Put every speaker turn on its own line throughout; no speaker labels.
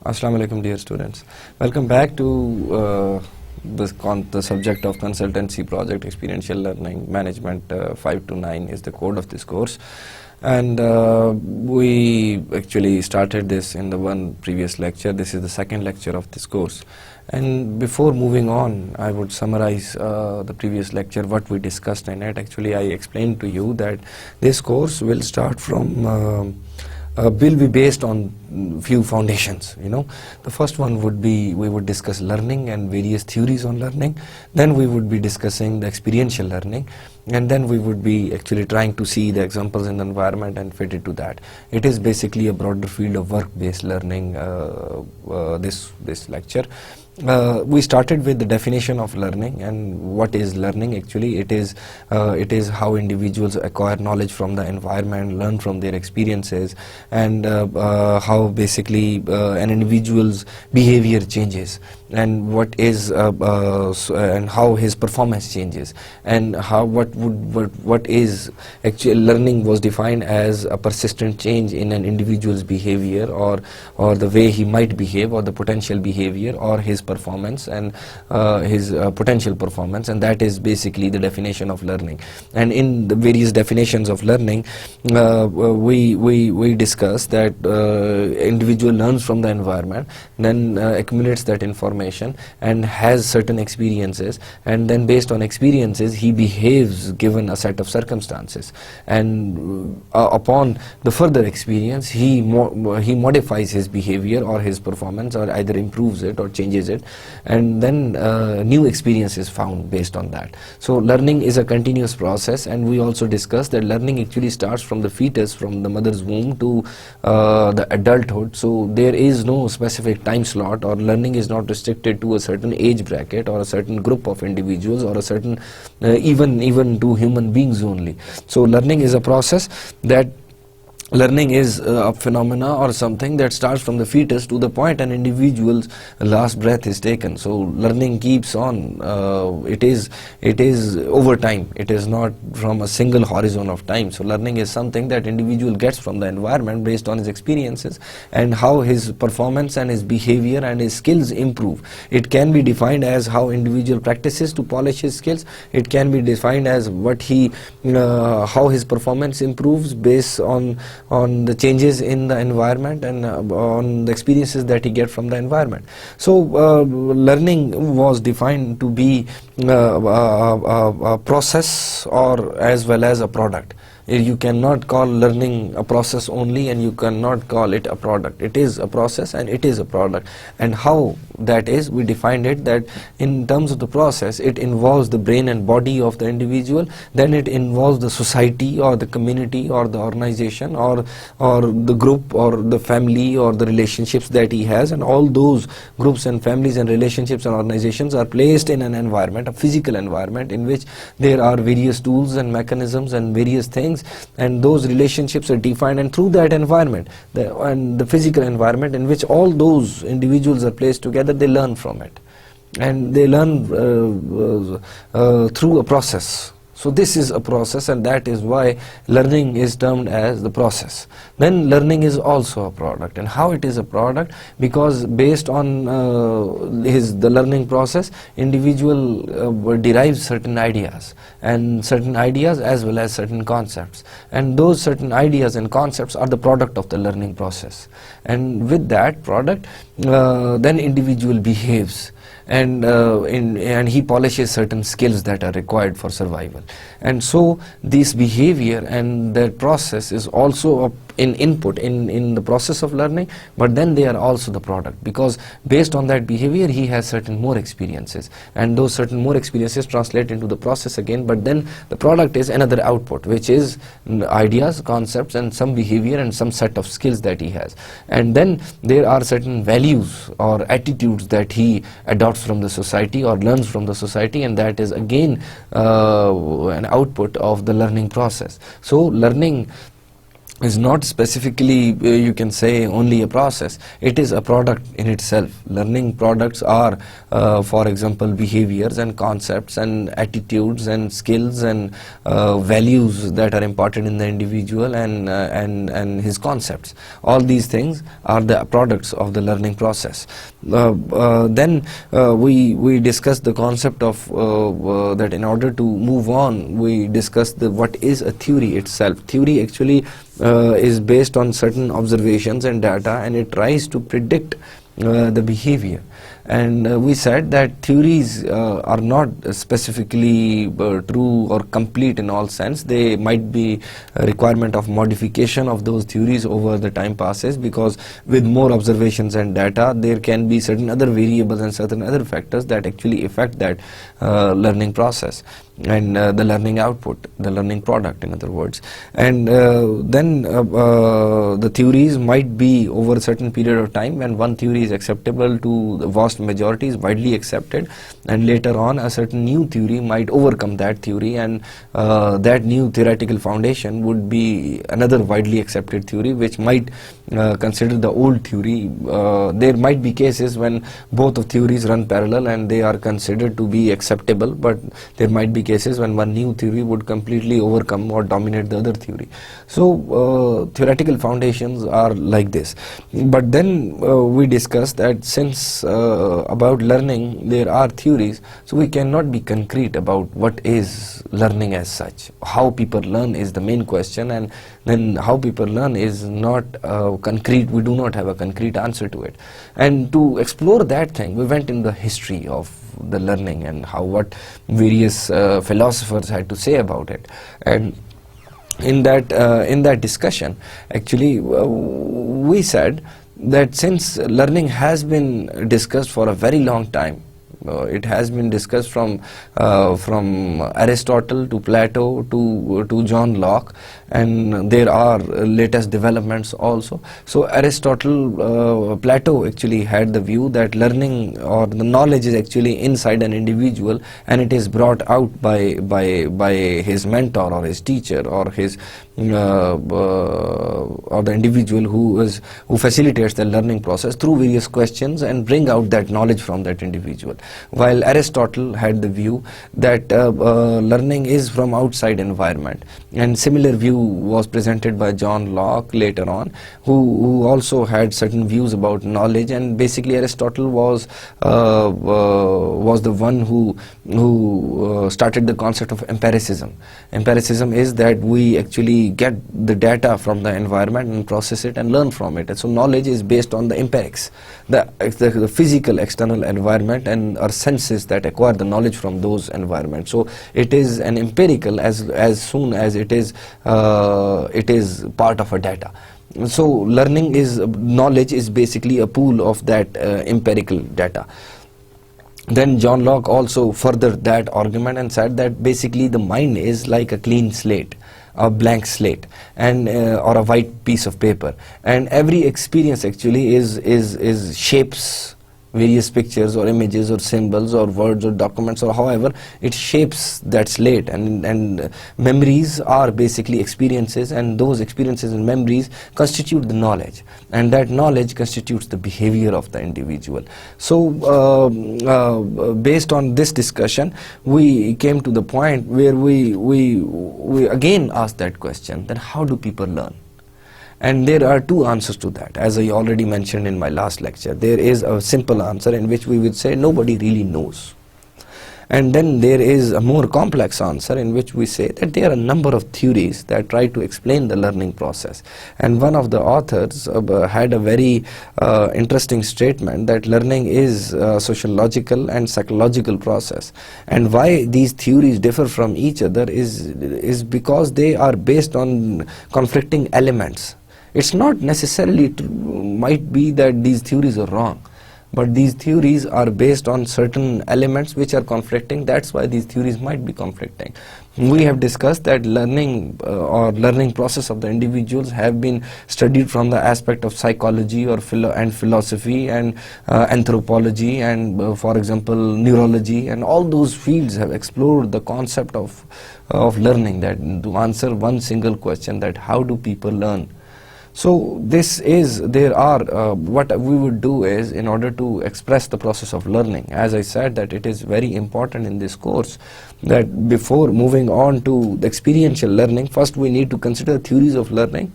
Assalamu alaikum, dear students. Welcome back to the subject of consultancy project experiential learning management. 529 is the code of this course, and we actually started this in the one previous lecture. This is the second lecture of this course, and before moving on, I would summarize the previous lecture, what we discussed in it. Actually, I explained to you that this course will start from will be based on few foundations. The first one would be, we would discuss learning and various theories on learning. Then we would be discussing the experiential learning, and then we would be actually trying to see the examples in the environment and fit it to that. It is basically a broader field of work-based learning, this lecture. We started with the definition of learning, and what is learning actually. It is how individuals acquire knowledge from the environment, learn from their experiences, and how basically an individual's behavior changes, and and how his performance changes, and what is actually learning was defined as a persistent change in an individual's behavior, or the way he might behave, or the potential behavior, or his performance and his potential performance. And that is basically the definition of learning. And in the various definitions of learning, we discussed that individual learns from the environment, then accumulates that information and has certain experiences, and then based on experiences he behaves given a set of circumstances, and upon the further experience he modifies his behavior or his performance, or either improves it or changes it, and then new experience is found based on that. So learning is a continuous process, and we also discussed that learning actually starts from the fetus, from the mother's womb to the adulthood. So there is no specific time slot, or learning is not restricted to a certain age bracket or a certain group of individuals, or a certain even to human beings only. So learning is a process that learning is a phenomena or something that starts from the fetus to the point an individual's last breath is taken. So learning keeps on. It is over time. It is not from a single horizon of time. So learning is something that individual gets from the environment based on his experiences, and how his performance and his behavior and his skills improve. It can be defined as how individual practices to polish his skills. It can be defined as how his performance improves based on the changes in the environment, and on the experiences that he gets from the environment. So learning was defined to be a process, or as well as a product. You cannot call learning a process only, and you cannot call it a product. It is a process and it is a product. And how that is, we defined it that in terms of the process, it involves the brain and body of the individual, then it involves the society or the community or the organization or the group or the family or the relationships that he has, and all those groups and families and relationships and organizations are placed in an environment, a physical environment, in which there are various tools and mechanisms and various things, and those relationships are defined, and through that environment, the physical environment in which all those individuals are placed together, they learn from it, and they learn through a process. So this is a process, and that is why learning is termed as the process. Then learning is also a product. And how it is a product? Because based on the learning process, individual derives certain ideas, and certain ideas as well as certain concepts. And those certain ideas and concepts are the product of the learning process. And with that product, then individual behaves, and he polishes certain skills that are required for survival. And so this behavior and that process is also an input in the process of learning, but then they are also the product, because based on that behavior he has certain more experiences, and those certain more experiences translate into the process again, but then the product is another output, which is ideas, concepts, and some behavior and some set of skills that he has. And then there are certain values or attitudes that he adopts from the society or learns from the society, and that is again an output of the learning process. So learning is not specifically, you can say, only a process. It is a product in itself. Learning products are, for example, behaviors and concepts and attitudes and skills and values that are important in the individual, and his concepts. All these things are the products of the learning process. Then we discussed the concept of that in order to move on, we discussed what is a theory itself. Theory actually is based on certain observations and data, and it tries to predict the behavior. And we said that theories are not specifically true or complete in all sense. They might be a requirement of modification of those theories over the time passes, because with more observations and data, there can be certain other variables and certain other factors that actually affect that learning process and the learning output, the learning product, in other words. And then the theories might be over a certain period of time, when one theory is acceptable to the vast majority, is widely accepted, and later on a certain new theory might overcome that theory, and that new theoretical foundation would be another widely accepted theory which might consider the old theory. There might be cases when both of theories run parallel and they are considered to be acceptable, but there might be cases when one new theory would completely overcome or dominate the other theory. So theoretical foundations are like this. But then we discussed that since about learning there are theories, so we cannot be concrete about what is learning as such. How people learn is the main question, and then how people learn is not concrete. We do not have a concrete answer to it. And to explore that thing, we went in the history of the learning and what various philosophers had to say about it. And in that discussion, actually, we said that since learning has been discussed for a very long time, it has been discussed from Aristotle to Plato to John Locke, and there are latest developments also. So Aristotle, Plato actually had the view that learning or the knowledge is actually inside an individual, and it is brought out by his mentor or his teacher or his or the individual who facilitates the learning process through various questions and bring out that knowledge from that individual. While Aristotle had the view that learning is from outside environment, and similar view was presented by John Locke later on, who also had certain views about knowledge. And basically Aristotle was the one who started the concept of empiricism. Empiricism is that we actually get the data from the environment and process it and learn from it. And so knowledge is based on the empirics, the physical external environment and our senses that acquire the knowledge from those environments. So it is an empirical as soon as it is part of a data. So knowledge is basically a pool of that empirical data. Then John Locke also furthered that argument and said that basically the mind is like a clean slate, a blank slate, and or a white piece of paper, and every experience actually is shapes various pictures or images or symbols or words or documents, or however it shapes that slate. And memories are basically experiences, and those experiences and memories constitute the knowledge, and that knowledge constitutes the behavior of the individual. So based on this discussion, we came to the point where we again asked that question, that how do people learn? And there are two answers to that. As I already mentioned in my last lecture, there is a simple answer in which we would say nobody really knows. And then there is a more complex answer in which we say that there are a number of theories that try to explain the learning process. And one of the authors had a very interesting statement that learning is a sociological and psychological process. And why these theories differ from each other is because they are based on conflicting elements. It's not necessarily might be that these theories are wrong. but these theories are based on certain elements which are conflicting. That's why these theories might be conflicting. We have discussed that learning or learning process of the individuals have been studied from the aspect of psychology or philosophy and anthropology and for example neurology, and all those fields have explored the concept of learning, that to answer one single question, that how do people learn. So what we would do is, in order to express the process of learning, as I said, that it is very important in this course that before moving on to the experiential learning, first we need to consider theories of learning,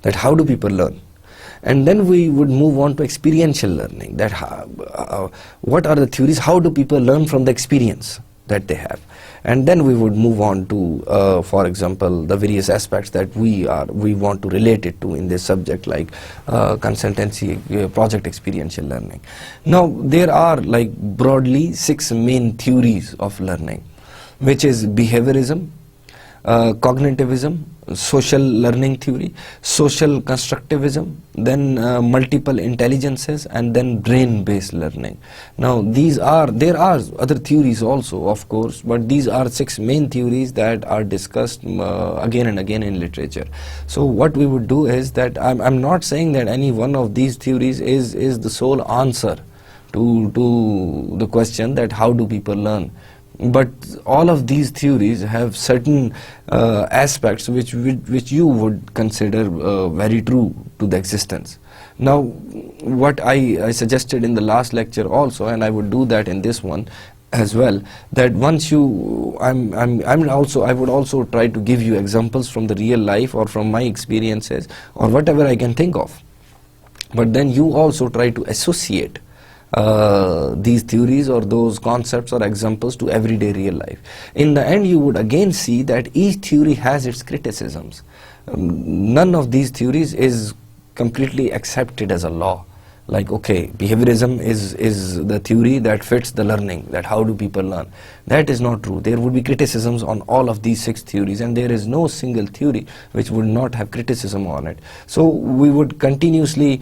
that how do people learn. And then we would move on to experiential learning, that what are the theories, how do people learn from the experience that they have. And then we would move on to, for example, the various aspects that we want to relate it to in this subject, like consultancy, project experiential learning. Now, there are like broadly 6 main theories of learning, which is behaviorism, cognitivism, social learning theory, social constructivism, then multiple intelligences, and then brain-based learning. Now there are other theories also, of course, but these are 6 main theories that are discussed again and again in literature. So what we would do is that I'm not saying that any one of these theories is the sole answer to the question that how do people learn. But all of these theories have certain aspects which you would consider very true to the existence. Now, what I suggested in the last lecture also, and I would do that in this one as well, that once I would also try to give you examples from the real life or from my experiences or whatever I can think of. But then you also try to associate these theories or those concepts or examples to everyday real life. In the end, you would again see that each theory has its criticisms. None of these theories is completely accepted as a law. Like, okay, behaviorism is the theory that fits the learning, that how do people learn. That is not true. There would be criticisms on all of these 6 theories, and there is no single theory which would not have criticism on it. So we would continuously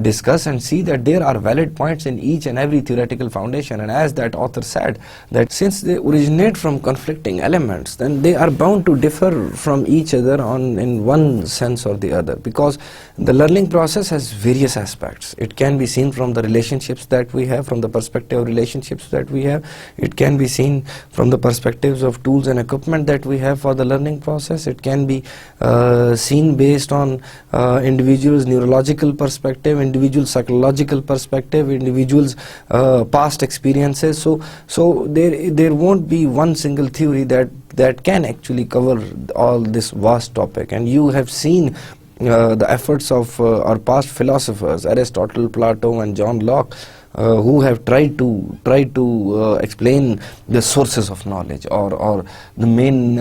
discuss and see that there are valid points in each and every theoretical foundation. And as that author said, that since they originate from conflicting elements, then they are bound to differ from each other in one sense or the other, because the learning process has various aspects. It can be seen from the relationships that we have, from the perspective of relationships that we have. It can be seen from the perspectives of tools and equipment that we have for the learning process. It can be seen based on individuals' neurological perspective, individual psychological perspective, individuals' past experiences. So there won't be one single theory that can actually cover all this vast topic. And you have seen the efforts of our past philosophers, Aristotle, Plato, and John Locke, who have tried to explain the sources of knowledge or the main,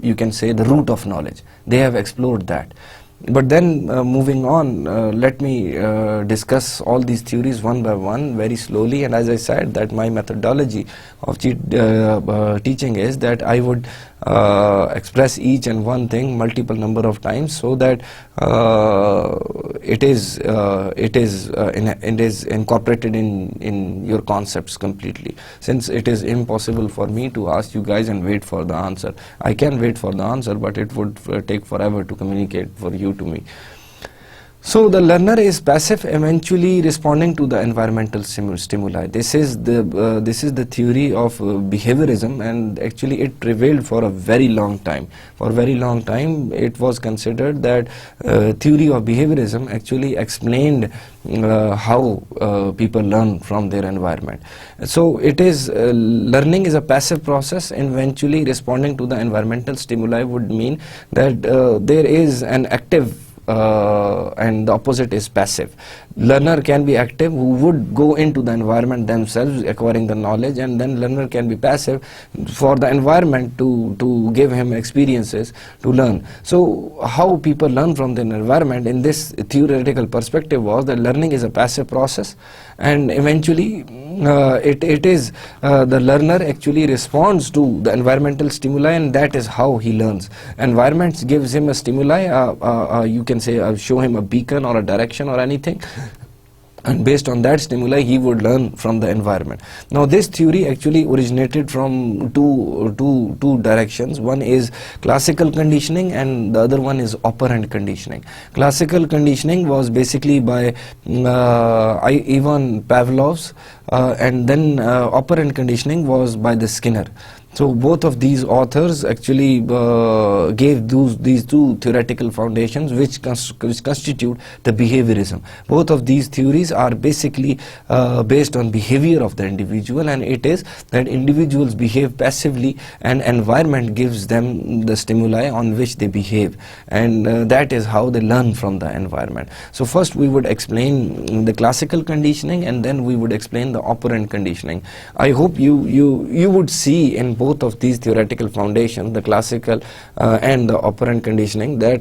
you can say, the root of knowledge. They have explored that. But then moving on, let me discuss all these theories one by one very slowly. And as I said, that my methodology of teaching is that I would express each and one thing multiple number of times, so that it is incorporated in your concepts completely. Since it is impossible for me to ask you guys and wait for the answer. I can wait for the answer, but it would take forever to communicate for you to me. So the learner is passive, eventually responding to the environmental stimuli. This is the theory of behaviorism, and actually it prevailed for a very long time. For a very long time, it was considered that theory of behaviorism actually explained how people learn from their environment. So it is learning is a passive process, and eventually responding to the environmental stimuli would mean that there is an active and the opposite is passive. Learner can be active, who would go into the environment themselves acquiring the knowledge, and then learner can be passive for the environment to give him experiences to learn. So how people learn from the environment in this theoretical perspective was that learning is a passive process, and eventually it is the learner actually responds to the environmental stimuli, and that is how he learns. Environment gives him a stimuli, you can can say, show him a beacon or a direction or anything, and based on that stimuli he would learn from the environment. Now this theory actually originated from two directions. One is classical conditioning and the other one is operant conditioning. Classical conditioning was basically by Ivan Pavlov's, and then operant conditioning was by the Skinner. So both of these authors actually gave these two theoretical foundations which constitute the behaviorism. Both of these theories are basically based on behavior of the individual, and it is that individuals behave passively and environment gives them the stimuli on which they behave, and that is how they learn from the environment. So first we would explain the classical conditioning and then we would explain the operant conditioning. I hope you would see in both of these theoretical foundations, the classical and the operant conditioning, that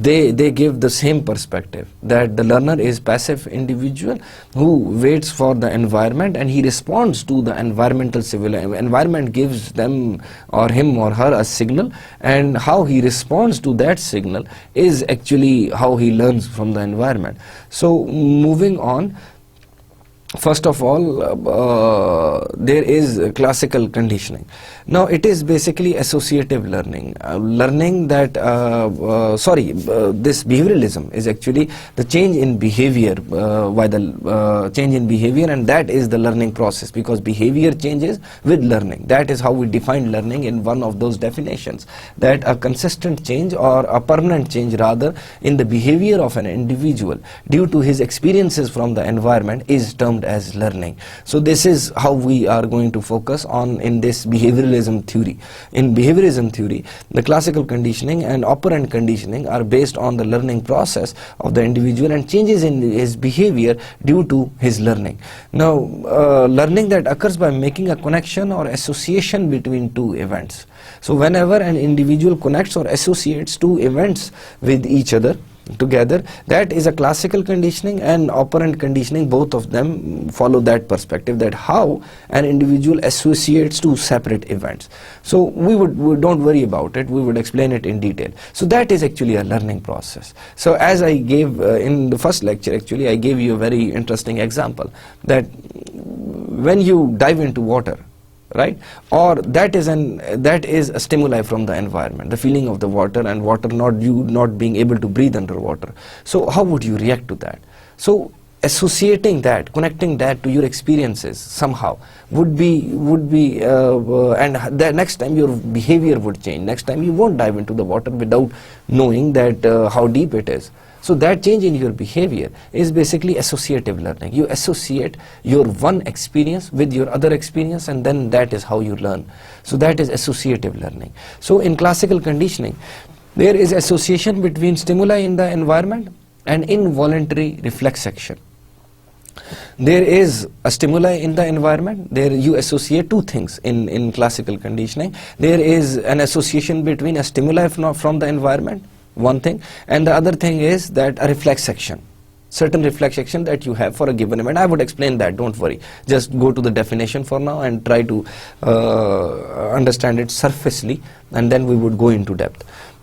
they give the same perspective, that the learner is passive individual who waits for the environment and he responds to the environmental stimuli. Environment gives them or him or her a signal, and how he responds to that signal is actually how he learns from the environment. So moving on, first of all, there is classical conditioning. Now it is basically associative learning, learning that this behavioralism is actually the change in behavior, change in behavior, and that is the learning process, because behavior changes with learning. That is how we define learning in one of those definitions, that a consistent change or a permanent change rather in the behavior of an individual due to his experiences from the environment is termed as learning. So this is how we are going to focus on in this behavioralism theory. In behaviorism theory, the classical conditioning and operant conditioning are based on the learning process of the individual and changes in his behavior due to his learning. Now learning that occurs by making a connection or association between two events. So whenever an individual connects or associates two events with each other together, that is a classical conditioning, and operant conditioning, both of them follow that perspective, that how an individual associates two separate events. So we don't worry about it, we would explain it in detail. So that is actually a learning process. So as I gave in the first lecture, actually I gave you a very interesting example, that when you dive into water, right, or that is a stimuli from the environment, the feeling of the water, and water not being able to breathe underwater. So how would you react to that? So associating that, connecting that to your experiences somehow would be and the next time your behavior would change. Next time you won't dive into the water without knowing that how deep it is. So that change in your behavior is basically associative learning. You associate your one experience with your other experience, and then that is how you learn. So that is associative learning. So in classical conditioning, there is association between stimuli in the environment and involuntary reflex action. There is a stimuli in the environment, there you associate two things in classical conditioning. There is an association between a stimuli from the environment, one thing, and the other thing is that a reflex action, certain reflex action that you have for a given event. I would explain that, don't worry. Just go to the definition for now and try to understand it surfacely, and then we would go into depth.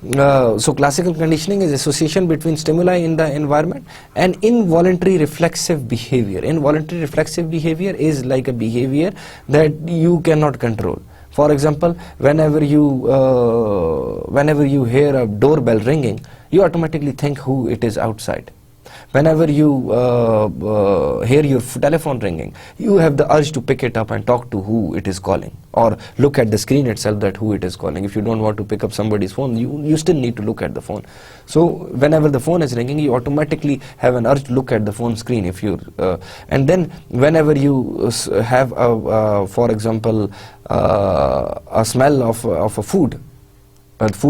So classical conditioning is association between stimuli in the environment and involuntary reflexive behavior. Involuntary reflexive behavior is like a behavior that you cannot control. For example, whenever you hear a doorbell ringing, you automatically think who it is outside. Whenever you hear your telephone ringing, you have the urge to pick it up and talk to who it is calling, or look at the screen itself that who it is calling. If you don't want to pick up somebody's phone, you still need to look at the phone. So whenever the phone is ringing, you automatically have an urge to look at the phone screen. And then whenever you have for example a smell of a food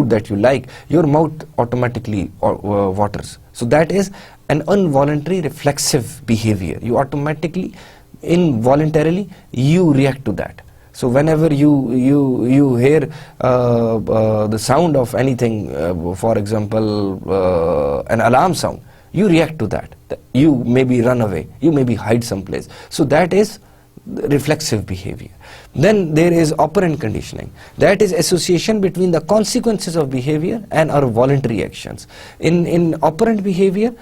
that you like, your mouth automatically waters. So that is an involuntary reflexive behavior. You automatically, involuntarily, you react to that. So whenever you hear the sound of anything, for example an alarm sound, you react to that. You maybe run away, you maybe hide someplace. So that is reflexive behavior. Then there is operant conditioning. That is association between the consequences of behavior and our voluntary actions. In operant behavior,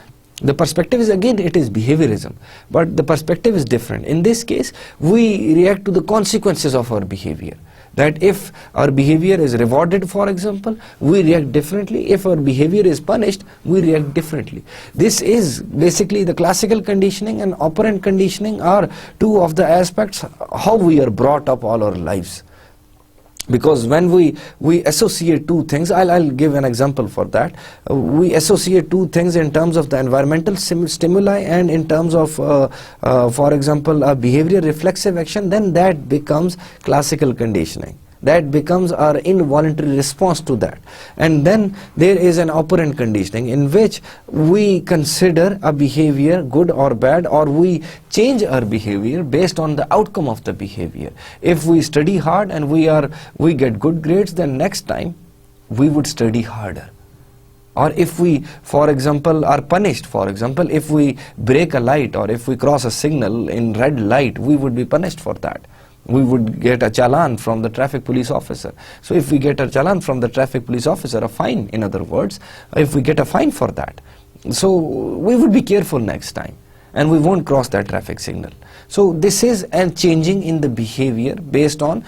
the perspective is, again, it is behaviorism, but the perspective is different. In this case, we react to the consequences of our behavior. That if our behavior is rewarded, for example, we react differently. If our behavior is punished, we react differently. This is basically the classical conditioning and operant conditioning are two of the aspects how we are brought up all our lives. Because when we associate two things, I'll give an example for that. We associate two things in terms of the environmental stimuli and in terms of, for example, a behavioral reflexive action, then that becomes classical conditioning. That becomes our involuntary response to that. And then there is an operant conditioning in which we consider a behavior good or bad, or we change our behavior based on the outcome of the behavior. If we study hard and we get good grades, then next time we would study harder. Or if we, for example, are punished, for example, if we break a light or if we cross a signal in red light, we would be punished for that. We would get a challan from the traffic police officer. So if we get a challan from the traffic police officer, a fine, in other words, if we get a fine for that, so we would be careful next time and we won't cross that traffic signal. So this is a changing in the behavior based on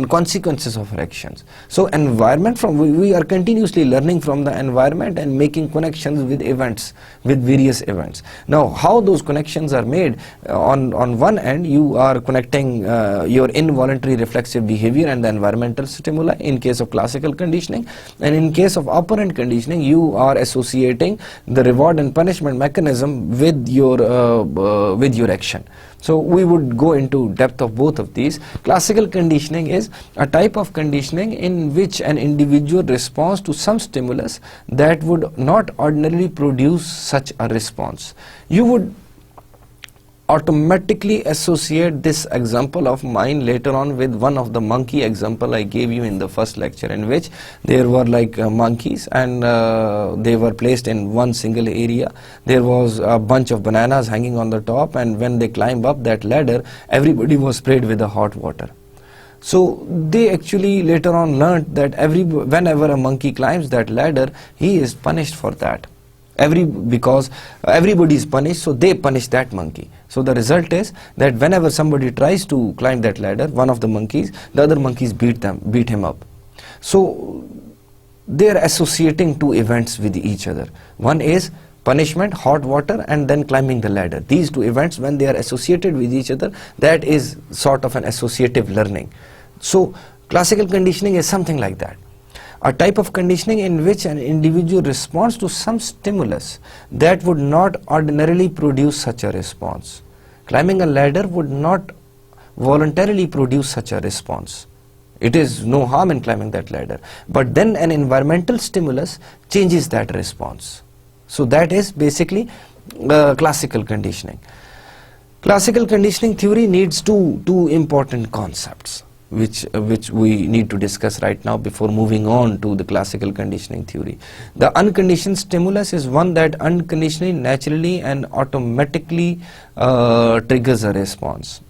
consequences of our actions. So environment, we are continuously learning from the environment and making connections with events, with various events. Now how those connections are made, on one end you are connecting your involuntary reflexive behavior and the environmental stimuli in case of classical conditioning, and in case of operant conditioning you are associating the reward and punishment mechanism with your action. So we would go into depth of both of these. Classical conditioning is a type of conditioning in which an individual responds to some stimulus that would not ordinarily produce such a response. You would automatically associate this example of mine later on with one of the monkey example I gave you in the first lecture, in which there were like monkeys and they were placed in one single area. There was a bunch of bananas hanging on the top, and when they climb up that ladder, everybody was sprayed with the hot water. So they actually later on learned that whenever a monkey climbs that ladder, he is punished for that. Because everybody is punished, so they punish that monkey. So the result is that whenever somebody tries to climb that ladder, one of the monkeys, the other monkeys beat him up. So they are associating two events with each other. One is punishment, hot water, and then climbing the ladder. These two events, when they are associated with each other, that is sort of an associative learning. So classical conditioning is something like that. A type of conditioning in which an individual responds to some stimulus that would not ordinarily produce such a response. Climbing a ladder would not voluntarily produce such a response. It is no harm in climbing that ladder. But then an environmental stimulus changes that response. So that is basically classical conditioning. Classical conditioning theory needs two important concepts, which we need to discuss right now before moving on to the classical conditioning theory. The unconditioned stimulus is one that unconditionally, naturally and automatically triggers a response.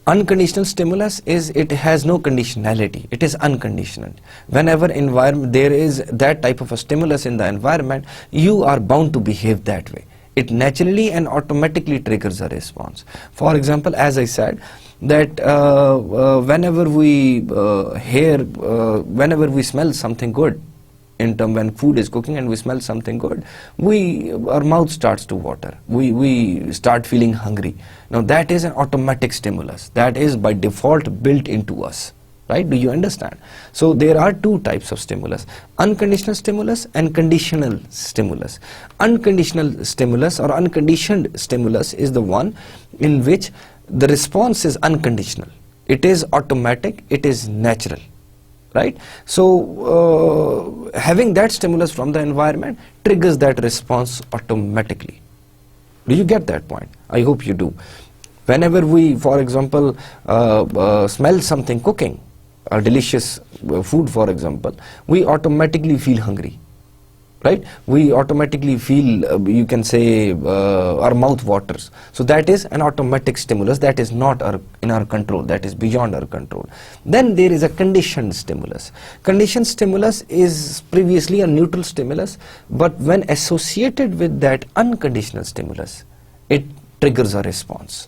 Unconditional stimulus it has no conditionality. It is unconditional. Whenever there is that type of a stimulus in the environment, you are bound to behave that way. It naturally and automatically triggers a response. For example, as I said, that whenever we smell something good, when food is cooking and we smell something good, our mouth starts to water. We start feeling hungry. Now that is an automatic stimulus. That is by default built into us. Right? Do you understand? So there are two types of stimulus: unconditional stimulus and conditional stimulus. Unconditional stimulus or unconditioned stimulus is the one in which the response is unconditional. It is automatic, it is natural. Right? So having that stimulus from the environment triggers that response automatically. Do you get that point? I hope you do. Whenever we, for example, smell something cooking, a delicious food, for example, we automatically feel hungry. right? We automatically feel, you can say, our mouth waters. So that is an automatic stimulus that is not in our control, that is beyond our control. Then there is a conditioned stimulus. Conditioned stimulus is previously a neutral stimulus, but when associated with that unconditional stimulus, it triggers a response.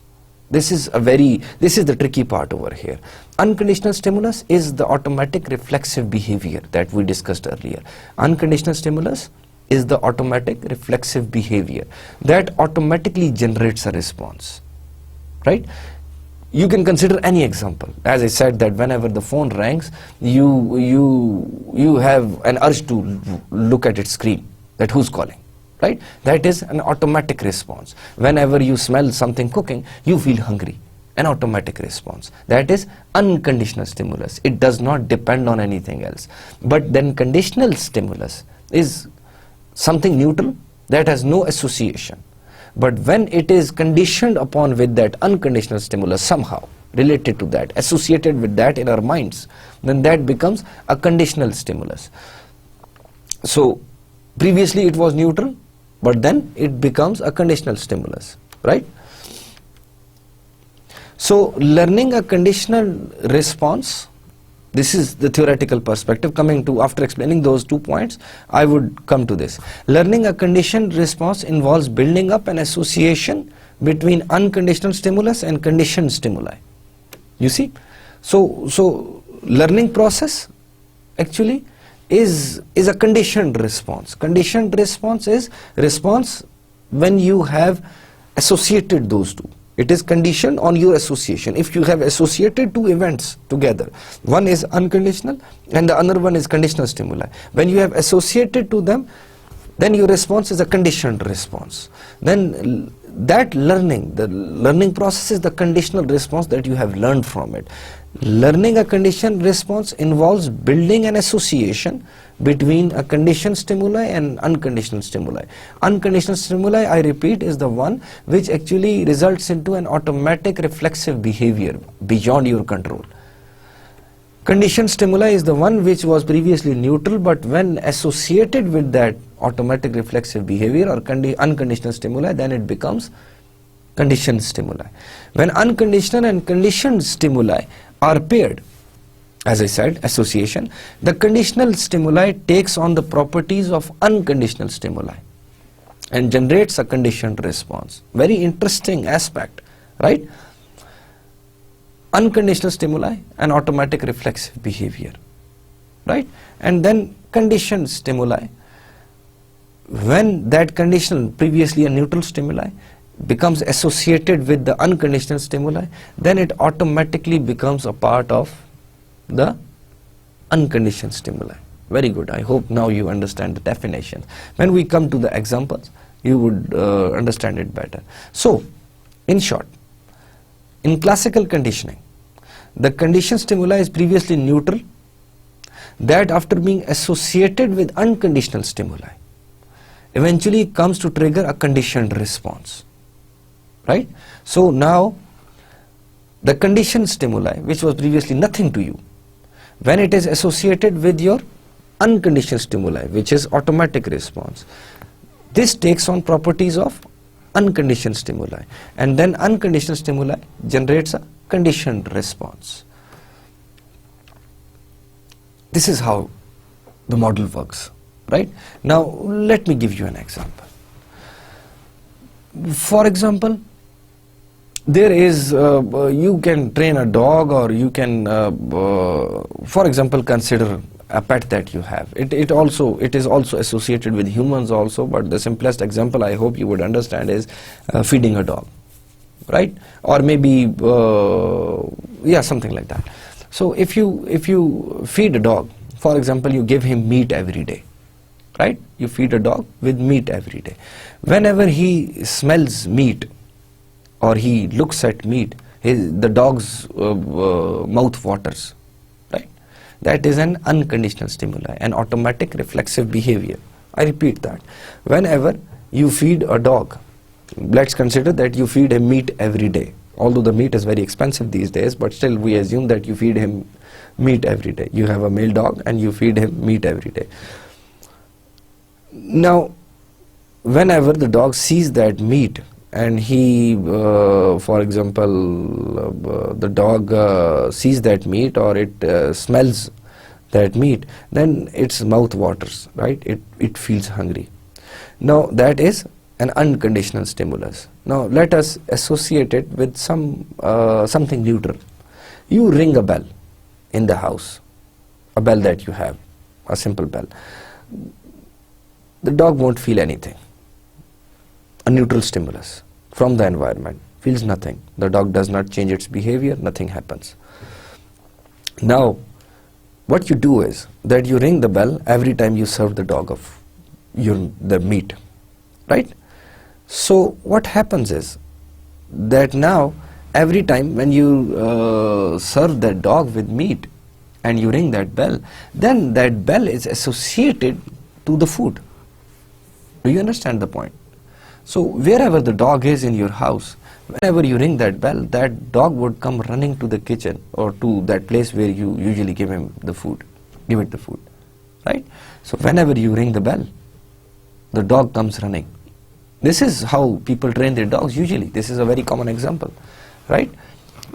This is the tricky part over here. Unconditional stimulus is the automatic reflexive behavior that we discussed earlier. Unconditional stimulus is the automatic reflexive behavior that automatically generates a response, right? You can consider any example. As I said, that whenever the phone rings, you have an urge to look at its screen, that who's calling. Right? That is an automatic response. Whenever you smell something cooking, you feel hungry. An automatic response. That is unconditional stimulus. It does not depend on anything else. But then conditional stimulus is something neutral that has no association. But when it is conditioned upon with that unconditional stimulus somehow, related to that, associated with that in our minds, then that becomes a conditional stimulus. So previously it was neutral, but then it becomes a conditional stimulus, right? So learning a conditional response, this is the theoretical perspective. Coming to, after explaining those 2 points, I would come to this. Learning a conditioned response involves building up an association between unconditional stimulus and conditioned stimuli. You see? So learning process actually is a conditioned response. Conditioned response is response when you have associated those two. It is conditioned on your association. If you have associated two events together, one is unconditional and the other one is conditional stimuli. When you have associated to them, then your response is a conditioned response. Then that learning, the learning process is the conditional response that you have learned from it. Learning a conditioned response involves building an association between a conditioned stimuli and unconditional stimuli. Unconditional stimuli, I repeat, is the one which actually results into an automatic reflexive behavior beyond your control. Conditioned stimuli is the one which was previously neutral, but when associated with that automatic reflexive behavior or unconditional stimuli, then it becomes conditioned stimuli. When unconditional and conditioned stimuli are paired, as I said, association, the conditional stimuli takes on the properties of unconditional stimuli and generates a conditioned response. Very interesting aspect, right? Unconditional stimuli and automatic reflexive behavior, right? And then conditioned stimuli, when that conditional, previously a neutral stimuli, becomes associated with the unconditional stimuli, then it automatically becomes a part of the unconditioned stimuli. Very good. I hope now you understand the definition. When we come to the examples, you would understand it better. So, in short, in classical conditioning, the conditioned stimuli is previously neutral, that after being associated with unconditional stimuli, eventually comes to trigger a conditioned response. Right? So now, the conditioned stimuli, which was previously nothing to you, when it is associated with your unconditioned stimuli, which is automatic response, this takes on properties of unconditioned stimuli, and then unconditioned stimuli generates a conditioned response. This is how the model works, right? Now, let me give you an example. For example, there is, you can train a dog, or you can, for example, consider a pet that you have. It is also associated with humans also, but the simplest example I hope you would understand is feeding a dog, right? Or maybe, yeah, something like that. So if you feed a dog, for example, you give him meat every day, right? You feed a dog with meat every day. Whenever he smells meat, or he looks at meat, the dog's mouth waters, right? That is an unconditional stimuli, an automatic reflexive behavior. I repeat that. Whenever you feed a dog, let's consider that you feed him meat every day. Although the meat is very expensive these days, but still we assume that you feed him meat every day. You have a male dog and you feed him meat every day. Now, whenever the dog sees that meat, and he, for example, the dog sees that meat, or it smells that meat, then its mouth waters, right? It feels hungry. Now, that is an unconditional stimulus. Now, let us associate it with something neutral. You ring a bell in the house, a bell that you have, a simple bell. The dog won't feel anything. A neutral stimulus from the environment, feels nothing. The dog does not change its behavior, nothing happens. Now, what you do is that you ring the bell every time you serve the dog of the meat, right? So what happens is that now every time when you serve that dog with meat and you ring that bell, then that bell is associated to the food. Do you understand the point? So wherever the dog is in your house, whenever you ring that bell, that dog would come running to the kitchen or to that place where you usually give it the food, right? So whenever you ring the bell, the dog comes running. This is how people train their dogs usually. This is a very common example, right?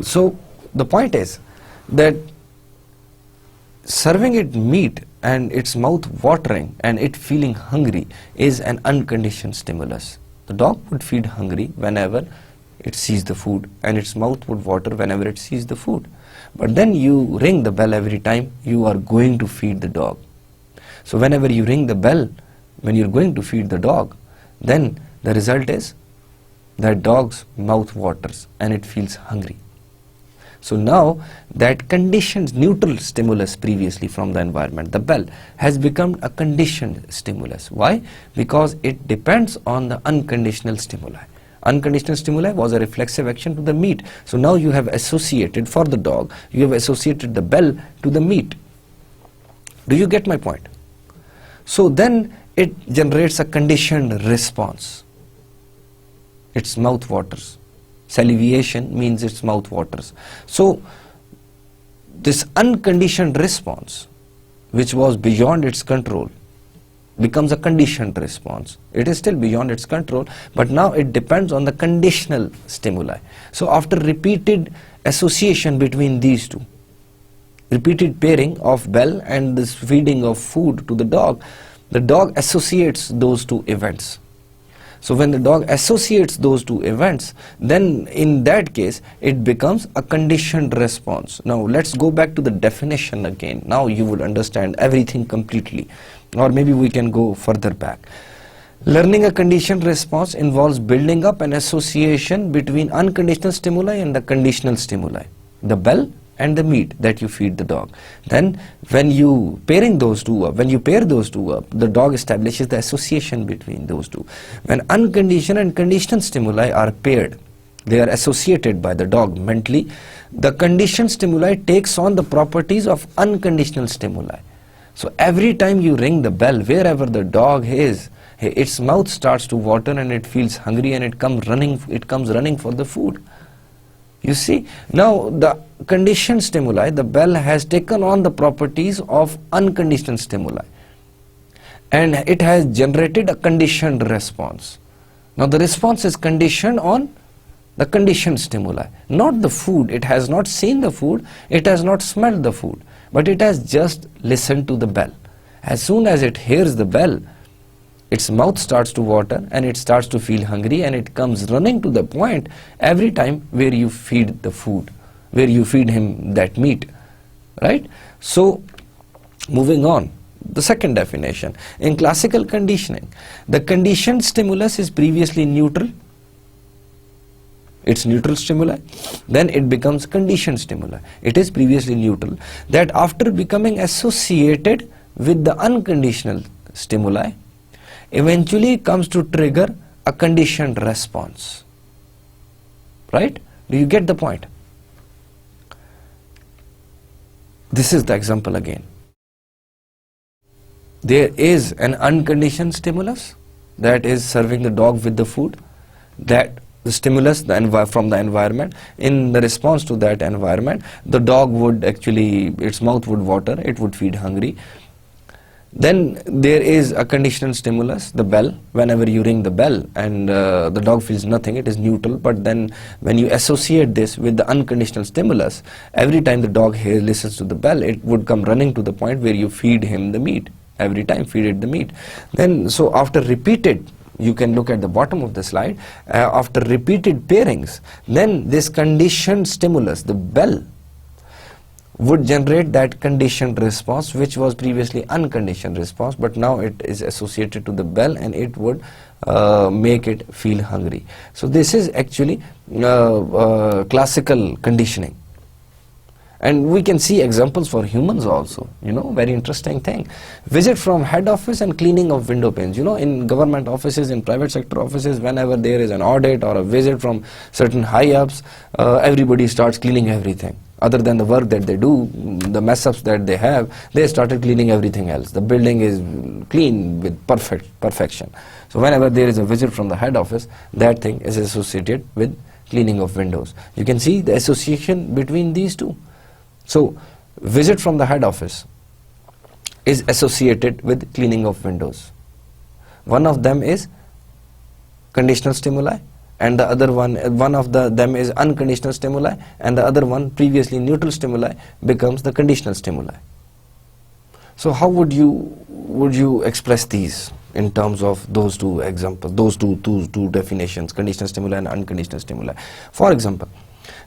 So the point is that serving it meat and its mouth watering and it feeling hungry is an unconditioned stimulus. The dog would feel hungry whenever it sees the food, and its mouth would water whenever it sees the food. But then you ring the bell every time you are going to feed the dog. So whenever you ring the bell, when you're going to feed the dog, then the result is that dog's mouth waters and it feels hungry. So now that conditioned neutral stimulus previously from the environment, the bell, has become a conditioned stimulus. Why? Because it depends on the unconditional stimuli. Unconditional stimuli was a reflexive action to the meat. So now you have associated, for the dog, you have associated the bell to the meat. Do you get my point? So then it generates a conditioned response. Its mouth waters. Salivation means its mouth waters. So this unconditioned response, which was beyond its control, becomes a conditioned response. It is still beyond its control, but now it depends on the conditional stimuli. So after repeated association between these two, repeated pairing of bell and this feeding of food to the dog associates those two events. So when the dog associates those two events, then in that case it becomes a conditioned response. Now let's go back to the definition again. Now you would understand everything completely, or maybe we can go further back. Learning a conditioned response involves building up an association between unconditional stimuli and the conditional stimuli, the bell and the meat that you feed the dog. Then when you pair those two up, the dog establishes the association between those two. When unconditioned and conditioned stimuli are paired, they are associated by the dog mentally, the conditioned stimuli takes on the properties of unconditional stimuli. So every time you ring the bell, wherever the dog is, its mouth starts to water and it feels hungry and it comes running for the food. You see, now the conditioned stimuli, the bell, has taken on the properties of unconditioned stimuli and it has generated a conditioned response. Now the response is conditioned on the conditioned stimuli, not the food. It has not seen the food, it has not smelled the food, but it has just listened to the bell. As soon as it hears the bell, its mouth starts to water and it starts to feel hungry and it comes running to the point every time where you feed the food, where you feed him that meat, right? So moving on, the second definition. In classical conditioning, the conditioned stimulus is previously neutral. It's neutral stimuli, then it becomes conditioned stimuli. It is previously neutral, that after becoming associated with the unconditional stimuli, eventually comes to trigger a conditioned response. Right? Do you get the point? This is the example again. There is an unconditioned stimulus that is serving the dog with the food, that the stimulus from the environment. In the response to that environment, the dog would actually, its mouth would water, it would feel hungry. Then there is a conditional stimulus, the bell. Whenever you ring the bell and the dog feels nothing, it is neutral. But then when you associate this with the unconditional stimulus, every time the dog listens to the bell, it would come running to the point where you feed him the meat. Every time feed it the meat. Then so after repeated, you can look at the bottom of the slide, after repeated pairings, then this conditioned stimulus, the bell, would generate that conditioned response which was previously unconditioned response, but now it is associated to the bell and it would make it feel hungry. So this is actually classical conditioning. And we can see examples for humans also, very interesting thing. Visit from head office and cleaning of window panes. In government offices, in private sector offices, whenever there is an audit or a visit from certain high-ups, everybody starts cleaning everything. Other than the work that they do, the mess-ups that they have, they started cleaning everything else. The building is clean with perfection. So whenever there is a visit from the head office, that thing is associated with cleaning of windows. You can see the association between these two. So, visit from the head office is associated with cleaning of windows. One of them is conditional stimuli, and the other one of them is unconditional stimuli, and the other one, previously neutral stimuli, becomes the conditional stimuli. So how would you express these in terms of those two examples, those two definitions, conditional stimuli and unconditional stimuli? For example,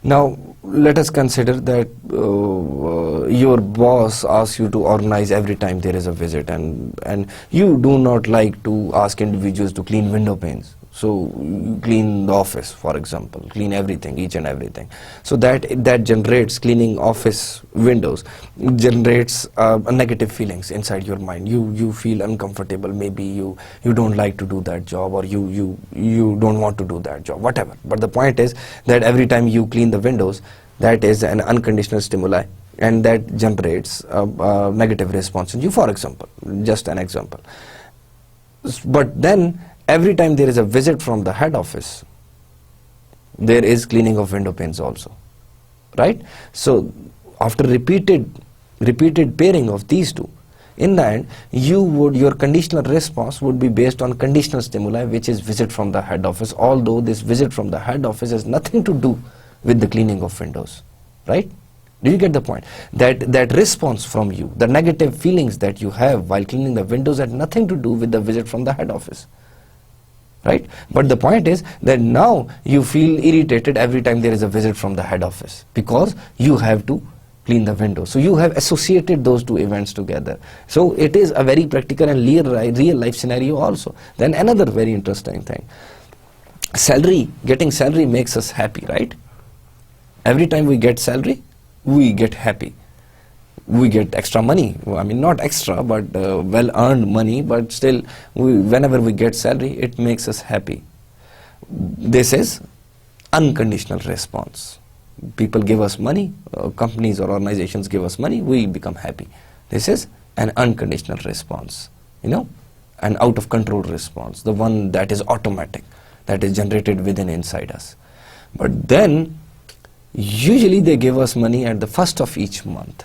now let us consider that your boss asks you to organize every time there is a visit, and you do not like to ask individuals to clean window panes. So you clean the office, for example, clean everything, each and everything. So that generates, cleaning office windows generates negative feelings inside your mind. You feel uncomfortable. Maybe you don't like to do that job, or you don't want to do that job, whatever. But the point is that every time you clean the windows, that is an unconditional stimuli, and that generates a negative response in you, for example, just an example. But then every time there is a visit from the head office, there is cleaning of window panes also, right? So after repeated pairing of these two, in the end, your conditional response would be based on conditional stimuli, which is visit from the head office, although this visit from the head office has nothing to do with the cleaning of windows, right? Do you get the point? That response from you, the negative feelings that you have while cleaning the windows, had nothing to do with the visit from the head office, right? But the point is that now you feel irritated every time there is a visit from the head office, because you have to clean the window. So you have associated those two events together. So it is a very practical and real life scenario also. Then another very interesting thing, getting salary makes us happy, right? Every time we get salary, we get happy. We get extra money. I mean, not extra, but well-earned money, but still, whenever we get salary, it makes us happy. This is unconditional response. People give us money, companies or organizations give us money, we become happy. This is an unconditional response, an out-of-control response, the one that is automatic, that is generated within inside us. But then, usually they give us money at the first of each month.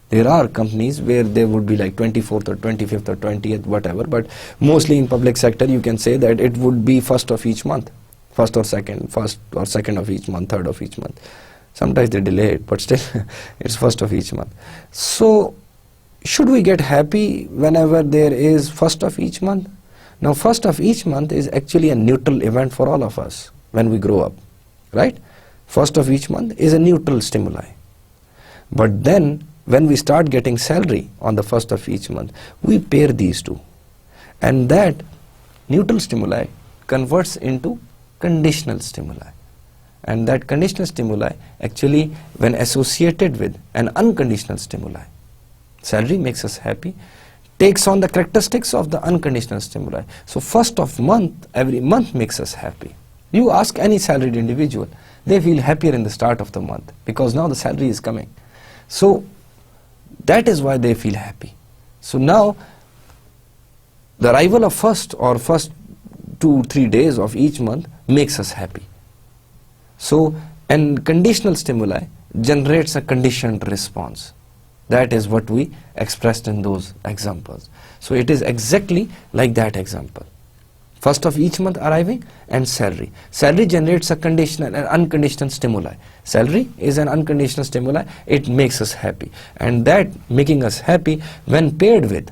There are companies where they would be like 24th or 25th or 20th, whatever, but mostly in public sector you can say that it would be first of each month, first or second of each month, third of each month. Sometimes they delay it, but still it's first of each month. So should we get happy whenever there is first of each month? Now first of each month is actually a neutral event for all of us when we grow up, right? First of each month is a neutral stimuli. But then when we start getting salary on the first of each month, we pair these two. And that neutral stimuli converts into conditional stimuli. And that conditional stimuli actually, when associated with an unconditional stimuli, salary makes us happy, takes on the characteristics of the unconditional stimuli. So first of month, every month makes us happy. You ask any salaried individual, they feel happier in the start of the month because now the salary is coming. So that is why they feel happy. So now the arrival of first 2-3 days of each month makes us happy. So, and conditional stimuli generates a conditioned response. That is what we expressed in those examples. So it is exactly like that example. First of each month arriving and salary. Salary generates a conditional and unconditioned stimuli. Salary is an unconditional stimuli. It makes us happy. And that making us happy, when paired with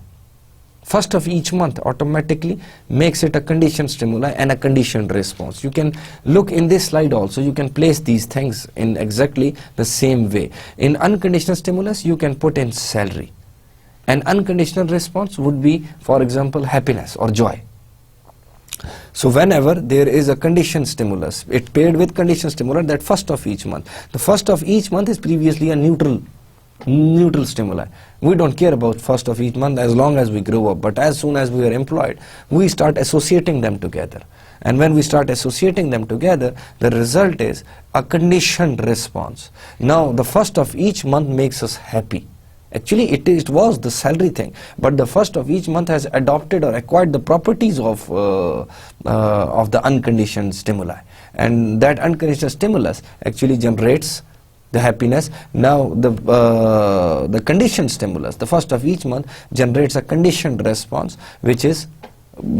first of each month, automatically makes it a conditioned stimuli and a conditioned response. You can look in this slide also, you can place these things in exactly the same way. In unconditional stimulus, you can put in salary. An unconditional response would be, for example, happiness or joy. So whenever there is a conditioned stimulus, it paired with conditioned stimulus, that first of each month. The first of each month is previously a neutral stimuli. We don't care about first of each month as long as we grow up, but as soon as we are employed, we start associating them together. And when we start associating them together, the result is a conditioned response. Now the first of each month makes us happy. Actually it was the salary thing, but the first of each month has adopted or acquired the properties of the unconditioned stimuli, and that unconditioned stimulus actually generates the happiness. Now the conditioned stimulus, the first of each month, generates a conditioned response, which is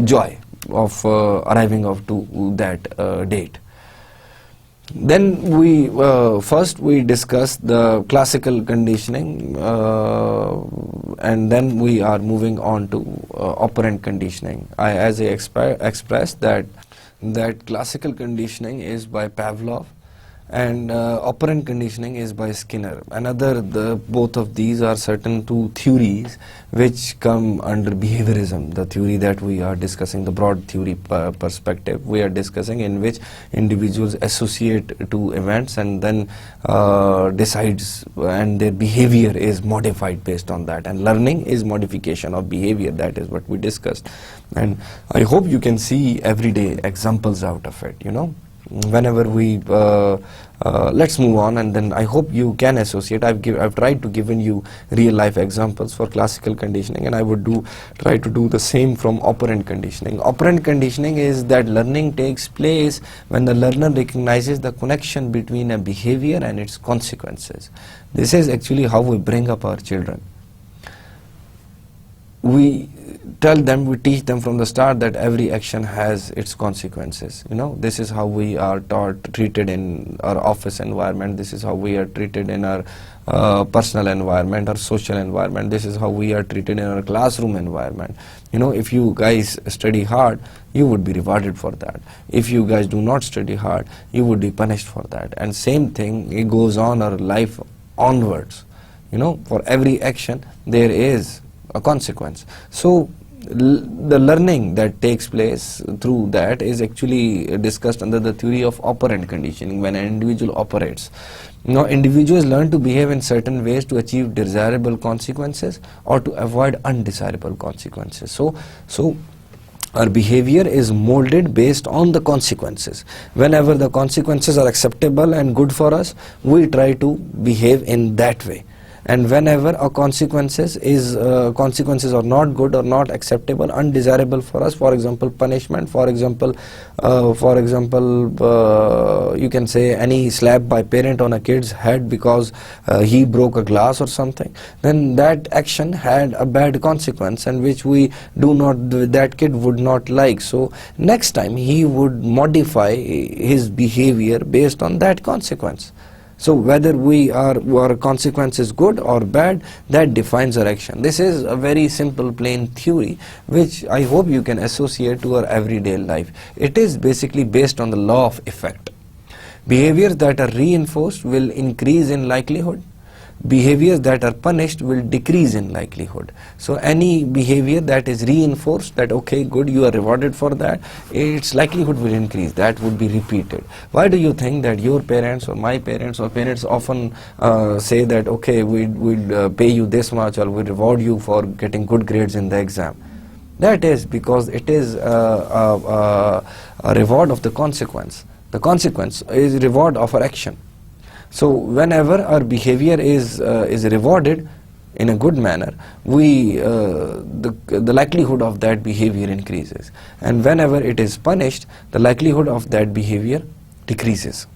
joy of arriving of to that date. Then we first we discuss the classical conditioning, and then we are moving on to operant conditioning. As I expressed that classical conditioning is by Pavlov, and operant conditioning is by Skinner. Both of these are certain two theories which come under behaviorism, the theory that we are discussing, the broad theory perspective we are discussing, in which individuals associate two events and then decides, and their behavior is modified based on that, and learning is modification of behavior. That is what we discussed, and I hope you can see everyday examples out of it, whenever we let's move on, and then I hope you can associate. I've tried to given you real life examples for classical conditioning, and I would try to do the same from operant conditioning. Operant conditioning is that learning takes place when the learner recognizes the connection between a behavior and its consequences. This is actually how we bring up our children. We teach them from the start that every action has its consequences. This is how we are treated in our office environment. This is how we are treated in our personal environment or social environment. This is how we are treated in our classroom environment. If you guys study hard, you would be rewarded for that. If you guys do not study hard, you would be punished for that. And same thing, it goes on our life onwards. For every action there is a consequence. So the learning that takes place through that is actually discussed under the theory of operant conditioning. When an individual operates, individuals learn to behave in certain ways to achieve desirable consequences or to avoid undesirable consequences. So our behavior is molded based on the consequences. Whenever the consequences are acceptable and good for us, we try to behave in that way. And whenever our consequences are not good or not acceptable, undesirable for us, for example punishment, for example you can say any slap by parent on a kid's head because he broke a glass or something, then that action had a bad consequence, and which that kid would not like. So next time he would modify his behavior based on that consequence. So whether our consequence is good or bad, that defines our action. This is a very simple plain theory which I hope you can associate to our everyday life. It is basically based on the law of effect. Behaviors that are reinforced will increase in likelihood. Behaviors that are punished will decrease in likelihood. So any behavior that is reinforced, that okay, good, you are rewarded for that, its likelihood will increase, that would be repeated. Why do you think that your parents or my parents or parents often say that okay, we'll pay you this much or we'll reward you for getting good grades in the exam? That is because it is a reward of the consequence. The consequence is reward of our action. So whenever our behavior is rewarded in a good manner, the likelihood of that behavior increases, and whenever it is punished, the likelihood of that behavior decreases.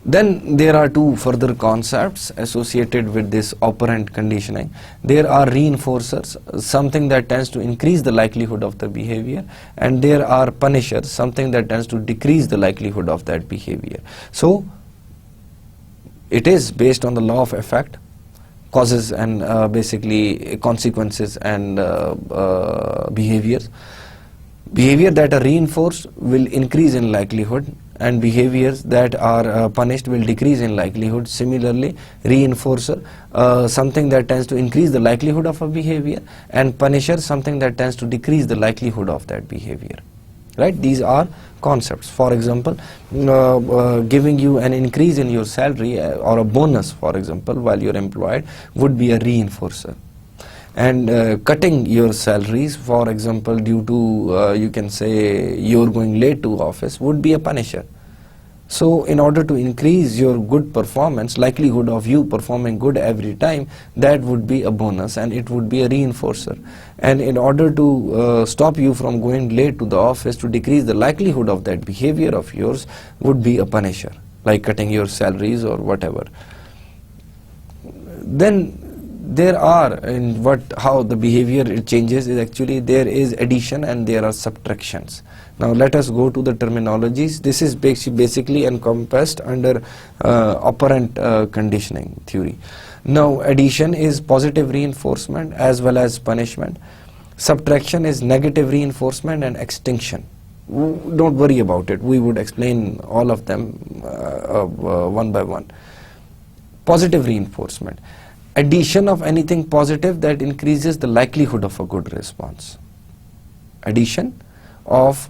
Then there are two further concepts associated with this operant conditioning. There are reinforcers, something that tends to increase the likelihood of the behavior, and there are punishers, something that tends to decrease the likelihood of that behavior. So it is based on the law of effect, causes and basically consequences and behaviors. Behavior that are reinforced will increase in likelihood, and behaviors that are punished will decrease in likelihood. Similarly, reinforcer, something that tends to increase the likelihood of a behavior, and punisher, something that tends to decrease the likelihood of that behavior. Right? These are concepts. For example, giving you an increase in your salary or a bonus, for example, while you're employed, would be a reinforcer. And cutting your salaries, for example, due to you can say you're going late to office, would be a punisher. So in order to increase your good performance, likelihood of you performing good every time, that would be a bonus and it would be a reinforcer. And in order to stop you from going late to the office, to decrease the likelihood of that behavior of yours, would be a punisher, like cutting your salaries or whatever. Then there are, in how the behavior changes is actually there is addition and there are subtractions. Now let us go to the terminologies. This is basically encompassed under operant conditioning theory. Now addition is positive reinforcement as well as punishment. Subtraction is negative reinforcement and extinction. Don't worry about it. We would explain all of them one by one. Positive reinforcement. Addition of anything positive that increases the likelihood of a good response. Addition of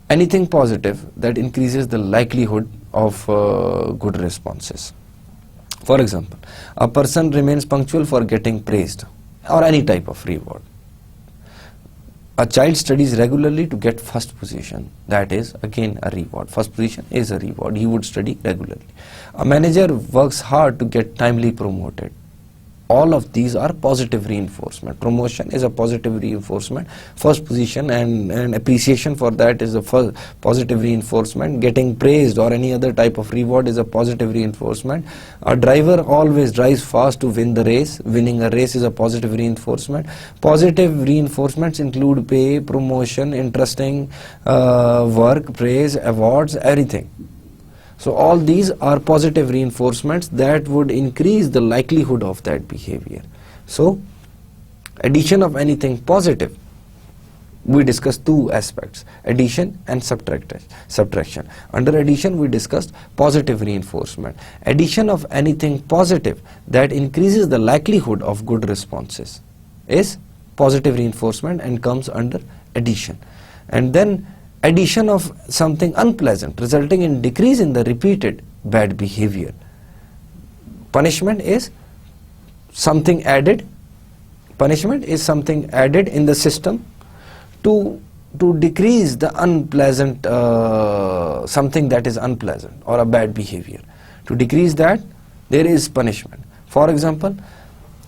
anything positive that increases the likelihood of good responses. For example, a person remains punctual for getting praised or any type of reward. A child studies regularly to get first position. That is again a reward. First position is a reward. He would study regularly. A manager works hard to get timely promoted. All of these are positive reinforcement. Promotion is a positive reinforcement. First position and appreciation for that is a positive reinforcement. Getting praised or any other type of reward is a positive reinforcement. A driver always drives fast to win the race. Winning a race is a positive reinforcement. Positive reinforcements include pay, promotion, interesting work, praise, awards, everything. So all these are positive reinforcements that would increase the likelihood of that behavior. So addition of anything positive, we discussed two aspects, addition and subtraction. Under addition we discussed positive reinforcement. Addition of anything positive that increases the likelihood of good responses is positive reinforcement and comes under addition. And then addition of something unpleasant resulting in decrease in the repeated bad behavior. Punishment is something added. Punishment is something added in the system to decrease the unpleasant, something that is unpleasant or a bad behavior. To decrease that, there is punishment. For example,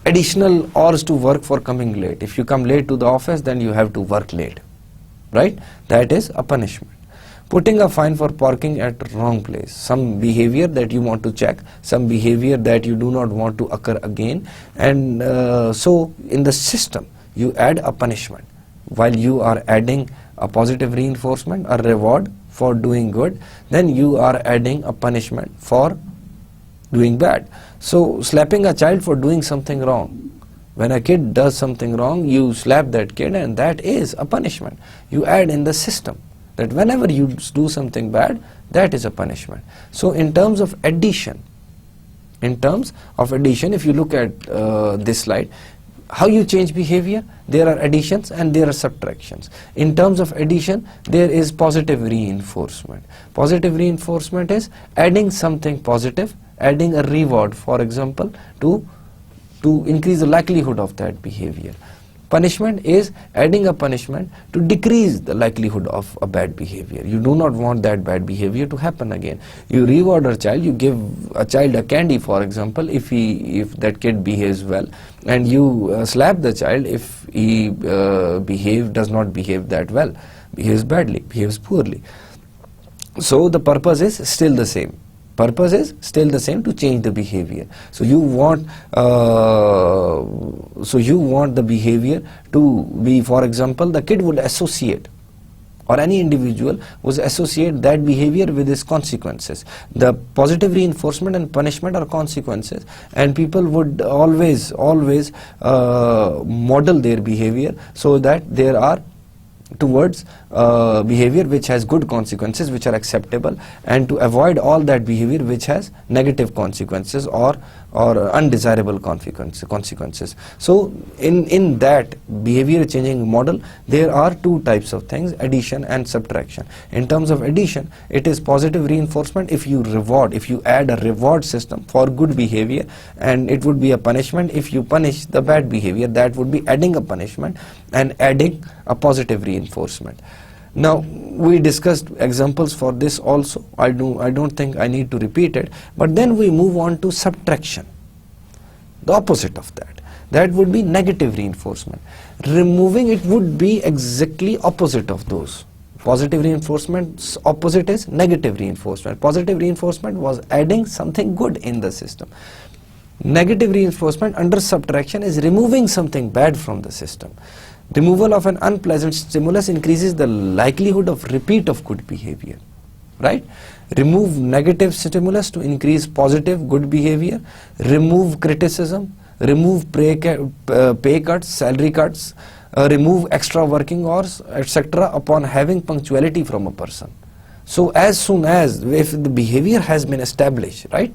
additional hours to work for coming late. If you come late to the office, then you have to work late. Right? That is a punishment. Putting a fine for parking at wrong place. Some behavior that you want to check, some behavior that you do not want to occur again. And so in the system, you add a punishment. While you are adding a positive reinforcement, a reward for doing good, then you are adding a punishment for doing bad. So slapping a child for doing something wrong. When a kid does something wrong, you slap that kid and that is a punishment. You add in the system that whenever you do something bad, that is a punishment. So in terms of addition, if you look at this slide, how you change behavior, there are additions and there are subtractions. In terms of addition, there is positive reinforcement. Positive reinforcement is adding something positive, adding a reward, for example, to increase the likelihood of that behavior. Punishment is adding a punishment to decrease the likelihood of a bad behavior. You do not want that bad behavior to happen again. You reward a child, you give a child a candy, for example, if that kid behaves well, and you slap the child if he does not behave that well, behaves badly, behaves poorly. So the purpose is still the same. Purpose is still the same, to change the behavior. So you want the behavior to be, for example, the kid would associate, or any individual would associate that behavior with its consequences. The positive reinforcement and punishment are consequences, and people would always model their behavior so that there are towards behavior which has good consequences, which are acceptable, and to avoid all that behavior which has negative consequences or undesirable consequences. So in that behavior changing model, there are two types of things: addition and subtraction. In terms of addition, it is positive reinforcement. If you add a reward system for good behavior, and it would be a punishment if you punish the bad behavior, that would be adding a punishment and adding a positive reinforcement. Now, we discussed examples for this also. I don't think I need to repeat it. But then we move on to subtraction, the opposite of that. That would be negative reinforcement. Removing it would be exactly opposite of those. Positive reinforcement's opposite is negative reinforcement. Positive reinforcement was adding something good in the system. Negative reinforcement under subtraction is removing something bad from the system. Removal of an unpleasant stimulus increases the likelihood of repeat of good behavior, right? Remove negative stimulus to increase positive good behavior. Remove criticism, remove pay cuts, salary cuts, remove extra working hours, etc. upon having punctuality from a person. So as soon as, if the behavior has been established, right?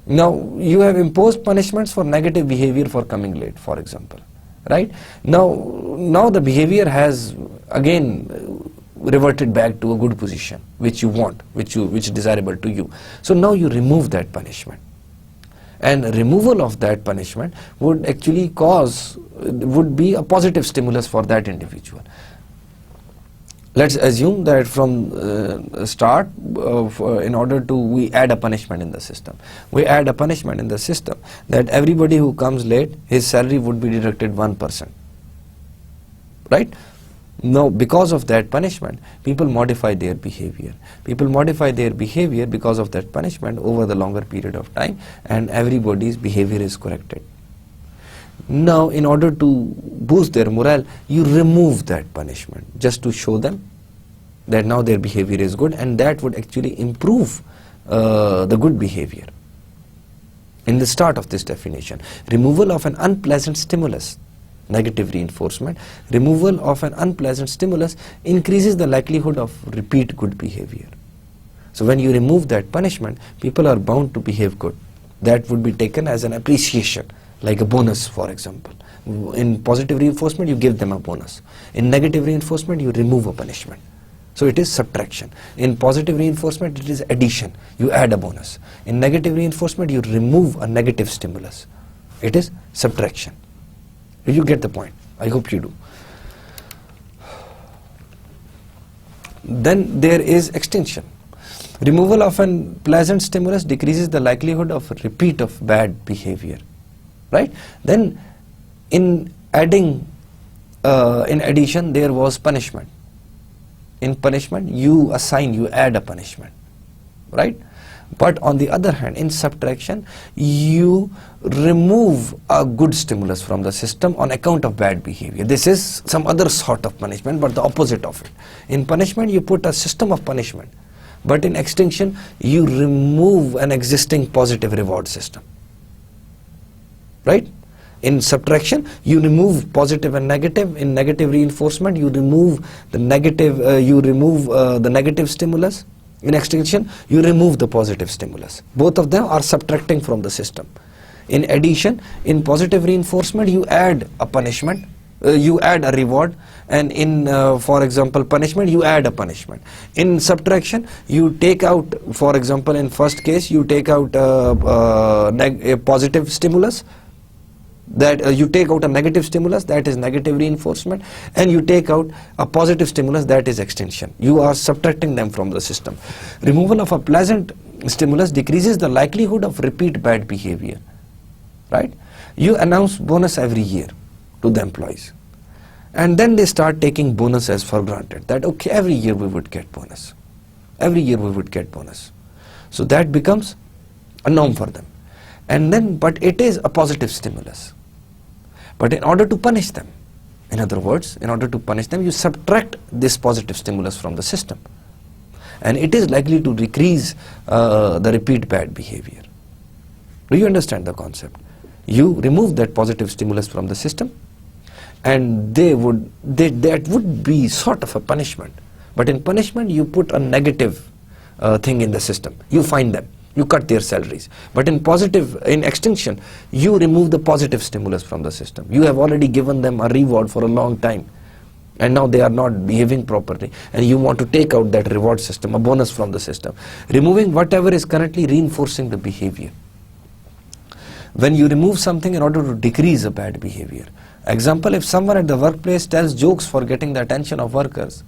Now you have imposed punishments for negative behavior for coming late, for example. Right? Now the behavior has again reverted back to a good position, which you want, which is desirable to you. So now you remove that punishment, and removal of that punishment would actually would be a positive stimulus for that individual. Let's assume that from start, in order to, we add a punishment in the system. We add a punishment in the system that everybody who comes late, his salary would be deducted 1%. Right? Now, because of that punishment, people modify their behavior. People modify their behavior because of that punishment over the longer period of time, and everybody's behavior is corrected. Now, in order to boost their morale, you remove that punishment just to show them that now their behavior is good, and that would actually improve the good behavior. In the start of this definition, removal of an unpleasant stimulus, negative reinforcement, removal of an unpleasant stimulus increases the likelihood of repeat good behavior. So when you remove that punishment, people are bound to behave good. That would be taken as an appreciation, like a bonus, for example. In positive reinforcement, you give them a bonus. In negative reinforcement, you remove a punishment. So it is subtraction. In positive reinforcement, it is addition. You add a bonus. In negative reinforcement, you remove a negative stimulus. It is subtraction. Do you get the point? I hope you do. Then there is extinction. Removal of a pleasant stimulus decreases the likelihood of repeat of bad behavior. Right? Then in addition, there was punishment. In punishment, you add a punishment. Right? But on the other hand, in subtraction, you remove a good stimulus from the system on account of bad behavior. This is some other sort of punishment, but the opposite of it. In punishment, you put a system of punishment. But in extinction, you remove an existing positive reward system. Right? In subtraction, you remove positive and negative. In negative reinforcement, you remove the negative. The negative stimulus. In extinction, you remove the positive stimulus. Both of them are subtracting from the system. In addition, in positive reinforcement, you add a punishment. You add a reward, and in, for example, punishment, you add a punishment. In subtraction, you take out, for example, in first case, you take out a positive stimulus. That you take out a negative stimulus, that is negative reinforcement, and you take out a positive stimulus, that is extinction. You are subtracting them from the system. Removal of a pleasant stimulus decreases the likelihood of repeat bad behavior. Right? You announce bonus every year to the employees, and then they start taking bonus as for granted, that okay, every year we would get bonus. Every year we would get bonus. So that becomes a norm for them. And then, but it is a positive stimulus. But in order to punish them, in other words, in order to punish them, you subtract this positive stimulus from the system. And it is likely to decrease the repeat bad behavior. Do you understand the concept? You remove that positive stimulus from the system, and that would be sort of a punishment. But in punishment, you put a negative thing in the system. You fine them. You cut their salaries. But in extinction, you remove the positive stimulus from the system. You have already given them a reward for a long time, and now they are not behaving properly, and you want to take out that reward system, a bonus from the system, removing whatever is currently reinforcing the behavior. When you remove something in order to decrease a bad behavior, example, if someone at the workplace tells jokes for getting the attention of workers,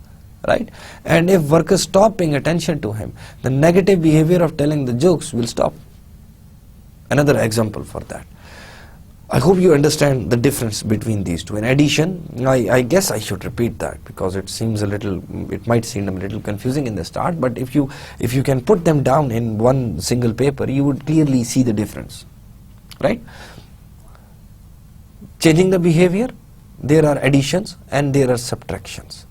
right? And if workers stop paying attention to him, the negative behavior of telling the jokes will stop. Another example for that. I hope you understand the difference between these two. In addition, I guess I should repeat that because it might seem a little confusing in the start, but if you can put them down in one single paper, you would clearly see the difference, right? Changing the behavior, there are additions and there are subtractions.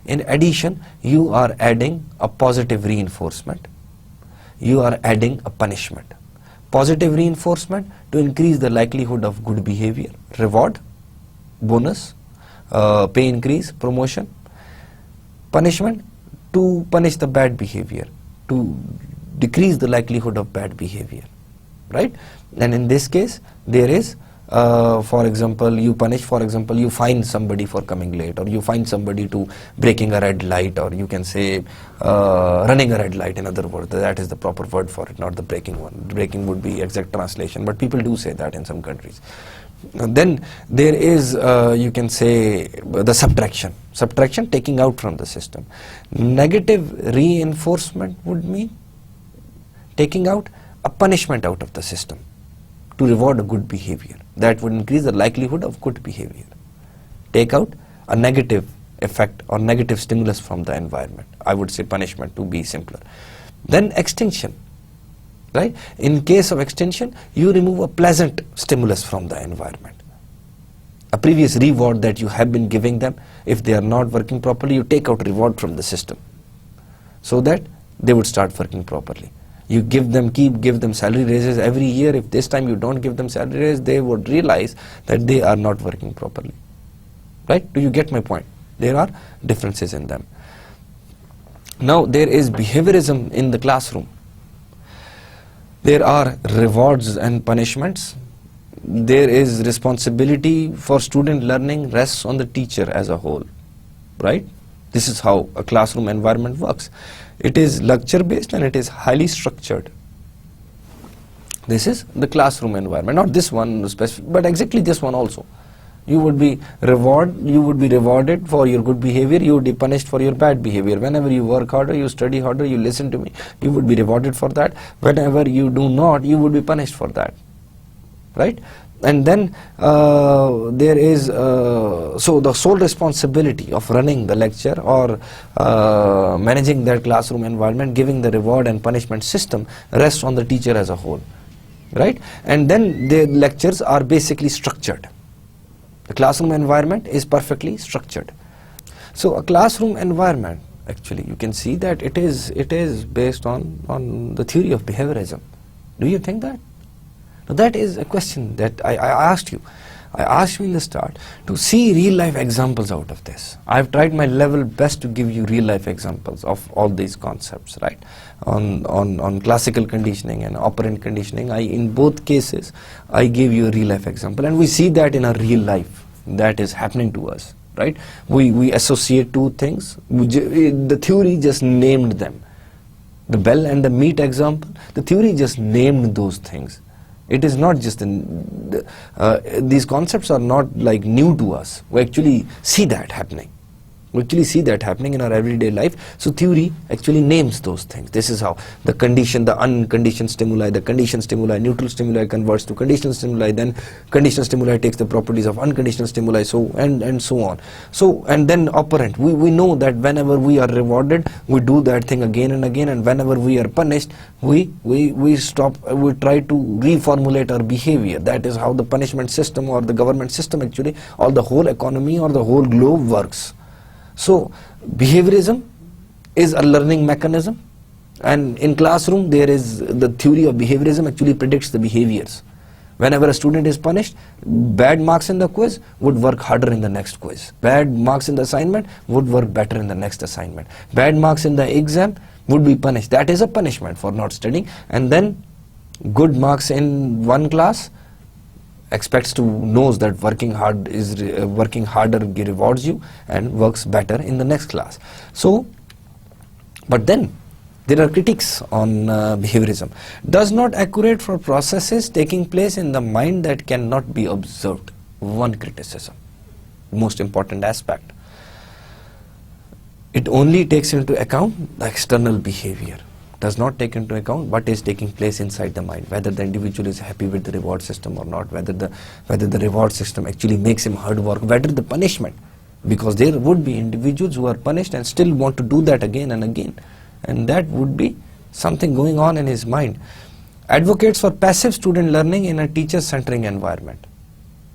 In addition, you are adding a positive reinforcement. You are adding a punishment. Positive reinforcement to increase the likelihood of good behavior, reward, bonus, pay increase, promotion. Punishment to punish the bad behavior, to decrease the likelihood of bad behavior, right? And in this case, there is for example, you fine somebody for coming late, or you fine somebody to breaking a red light, or you can say running a red light. In other words, that is the proper word for it, not the breaking one. Breaking would be exact translation, but people do say that in some countries. Then there is, you can say, the subtraction. Subtraction, taking out from the system. Negative reinforcement would mean taking out a punishment out of the system to reward a good behavior. That would increase the likelihood of good behavior. Take out a negative effect or negative stimulus from the environment. I would say punishment to be simpler. Then extinction, right? In case of extinction, you remove a pleasant stimulus from the environment. A previous reward that you have been giving them, if they are not working properly, you take out reward from the system so that they would start working properly. You give them salary raises every year. If this time you don't give them salary raise, they would realize that they are not working properly. Right? Do you get my point? There are differences in them. Now there is behaviorism in the classroom. There are rewards and punishments. There is responsibility for student learning rests on the teacher as a whole. Right? This is how a classroom environment works. It is lecture based and it is highly structured. This is the classroom environment, not this one specific, but exactly this one also. You would be rewarded for your good behavior, you would be punished for your bad behavior. Whenever you work harder, you study harder, you listen to me, you would be rewarded for that. Whenever you do not, you would be punished for that. Right? And then there is, so the sole responsibility of running the lecture or managing that classroom environment, giving the reward and punishment system rests on the teacher as a whole. Right? And then the lectures are basically structured. The classroom environment is perfectly structured. So a classroom environment, actually, you can see that it is based on the theory of behaviorism. Do you think that? Now that is a question that I asked you. I asked you in the start to see real life examples out of this. I've tried my level best to give you real life examples of all these concepts, right? On classical conditioning and operant conditioning, in both cases, I gave you a real life example, and we see that in our real life that is happening to us, right? We associate two things. The theory just named them. The bell and the meat example, the theory just named those things. It is not just, these concepts are not like new to us. We actually see that happening. We actually see that happening in our everyday life. So theory actually names those things. This is how the unconditioned stimuli, the conditioned stimuli, neutral stimuli converts to conditional stimuli, then conditional stimuli takes the properties of unconditional stimuli, so and so on. So, and then operant. We know that whenever we are rewarded, we do that thing again and again, and whenever we are punished, we try to reformulate our behavior. That is how the punishment system or the government system actually, or the whole economy or the whole globe works. So behaviorism is a learning mechanism, and in classroom there is the theory of behaviorism actually predicts the behaviors. Whenever a student is punished, bad marks in the quiz would work harder in the next quiz. Bad marks in the assignment would work better in the next assignment. Bad marks in the exam would be punished. That is a punishment for not studying. And then good marks in one class knows that working harder rewards you and works better in the next class. So, but then there are critiques on behaviorism. Does not accurate for processes taking place in the mind that cannot be observed. One criticism, most important aspect. It only takes into account the external behavior. Does not take into account what is taking place inside the mind, whether the individual is happy with the reward system or not, whether the reward system actually makes him hard work, whether the punishment, because there would be individuals who are punished and still want to do that again and again, and that would be something going on in his mind. Advocates for passive student learning in a teacher-centering environment.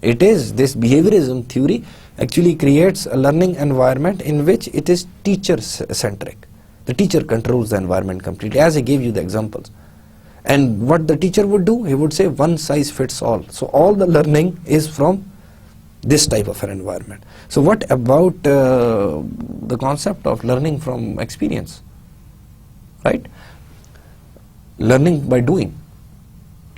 It is this behaviorism theory actually creates a learning environment in which it is teacher-centric. The teacher controls the environment completely, as I gave you the examples. And what the teacher would do, he would say one size fits all. So all the learning is from this type of an environment. So what about the concept of learning from experience? Right? Learning by doing.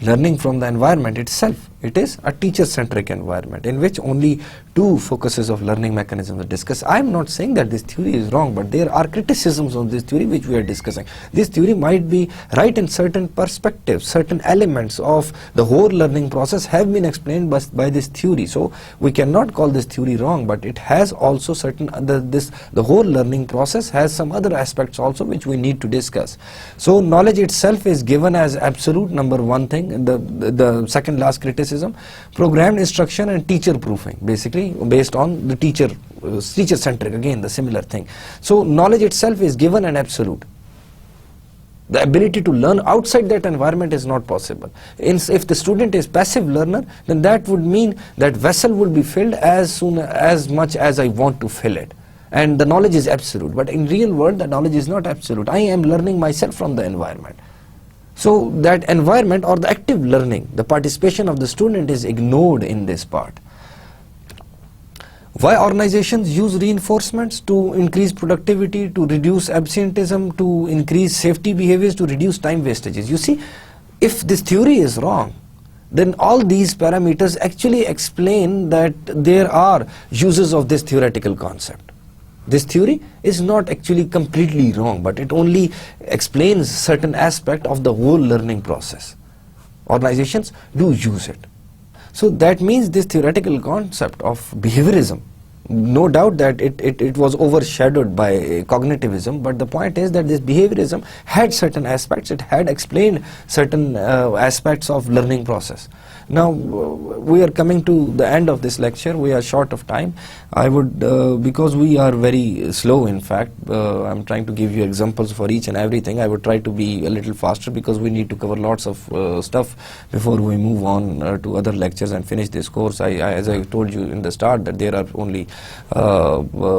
Learning from the environment itself. It is a teacher-centric environment in which only two focuses of learning mechanisms are discussed. I am not saying that this theory is wrong, but there are criticisms of this theory which we are discussing. This theory might be right in certain perspectives, certain elements of the whole learning process have been explained by this theory. So we cannot call this theory wrong, but it has also certain other, the whole learning process has some other aspects also which we need to discuss. So knowledge itself is given as absolute, number one thing. The second last criticism, programmed instruction and teacher proofing, basically based on the teacher-centric, again the similar thing. So knowledge itself is given and absolute. The ability to learn outside that environment is not possible. If the student is passive learner, then that would mean that vessel would be filled as much as I want to fill it. And the knowledge is absolute. But in real world, the knowledge is not absolute. I am learning myself from the environment. So that environment or the active learning, the participation of the student is ignored in this part. Why organizations use reinforcements to increase productivity, to reduce absenteeism, to increase safety behaviors, to reduce time wastages? You see, if this theory is wrong, then all these parameters actually explain that there are uses of this theoretical concept. This theory is not actually completely wrong, but it only explains certain aspect of the whole learning process. Organizations do use it. So that means this theoretical concept of behaviorism, no doubt that it was overshadowed by cognitivism, but the point is that this behaviorism had certain aspects, it had explained certain aspects of learning process. Now we are coming to the end of this lecture. We are short of time. I would, because we are very slow, in fact, I'm trying to give you examples for each and everything. I would try to be a little faster because we need to cover lots of stuff before we move on to other lectures and finish this course. As I told you in the start, that there are only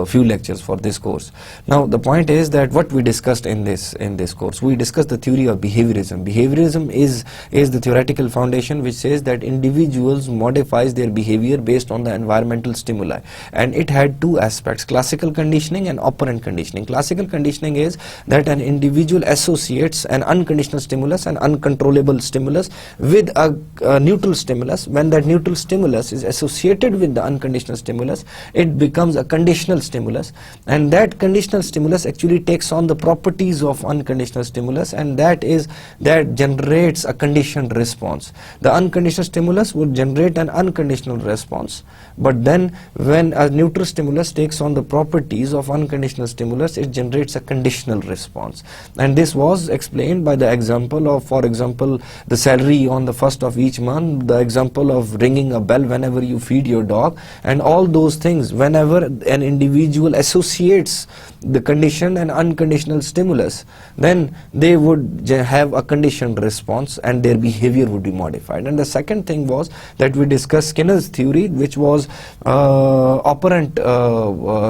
few lectures for this course. Now the point is that what we discussed in this course, we discussed the theory of behaviorism. Behaviorism is the theoretical foundation which says that individuals modifies their behavior based on the environmental stimuli, and it had two aspects: classical conditioning and operant conditioning. Classical conditioning is that an individual associates an unconditional stimulus, an uncontrollable stimulus, with a neutral stimulus. When that neutral stimulus is associated with the unconditional stimulus, it becomes a conditional stimulus, and that conditional stimulus actually takes on the properties of unconditional stimulus, and that generates a conditioned response. The unconditional stimulus would generate an unconditional response, but then when a neutral stimulus takes on the properties of unconditional stimulus, it generates a conditional response. And this was explained by the example of, for example, the salary on the first of each month, the example of ringing a bell whenever you feed your dog, and all those things. Whenever an individual associates the conditioned and unconditional stimulus, then they would have a conditioned response and their behavior would be modified. And the second thing was that we discussed Skinner's theory, which was operant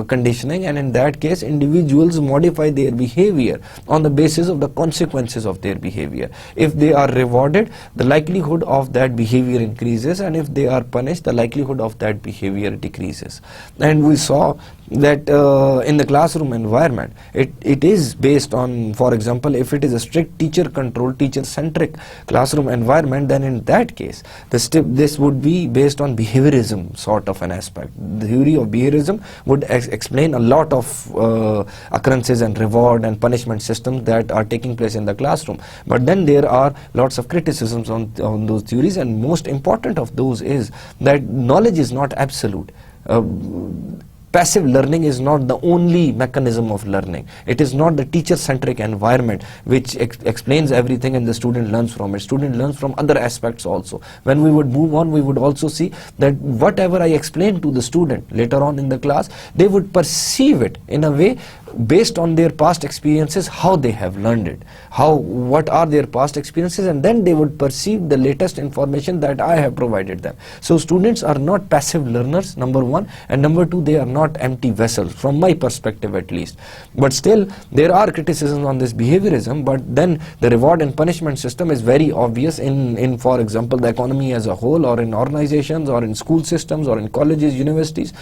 conditioning, and in that case individuals modify their behavior on the basis of the consequences of their behavior. If they are rewarded, the likelihood of that behavior increases, and if they are punished, the likelihood of that behavior decreases. And we saw that in the classroom environment, it is based on, for example, if it is a strict teacher controlled, teacher centric classroom environment, then in that case this would be based on behaviorism sort of an aspect. The theory of behaviorism would explain a lot of occurrences and reward and punishment systems that are taking place in the classroom. But then there are lots of criticisms on those theories, and most important of those is that knowledge is not absolute. Passive learning is not the only mechanism of learning. It is not the teacher-centric environment which explains everything and the student learns from it. Student learns from other aspects also. When we would move on, we would also see that whatever I explain to the student later on in the class, they would perceive it in a way based on their past experiences, how they have learned it, what are their past experiences, and then they would perceive the latest information that I have provided them. So students are not passive learners, number one, and number two, they are not empty vessels, from my perspective at least. But still, there are criticisms on this behaviorism, but then the reward and punishment system is very obvious in for example, the economy as a whole, or in organizations, or in school systems, or in colleges, universities,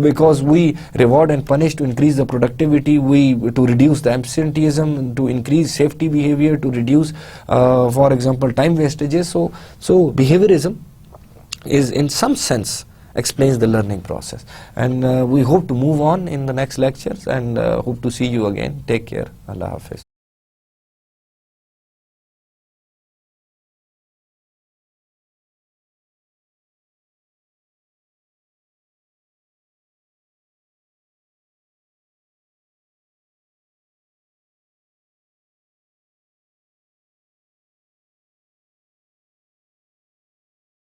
because we reward and punish to increase the productivity, to reduce the absenteeism, to increase safety behavior, to reduce, for example, time wastages. So behaviorism is in some sense explains the learning process. And we hope to move on in the next lectures, and hope to see you again. Take care. Allah Hafiz.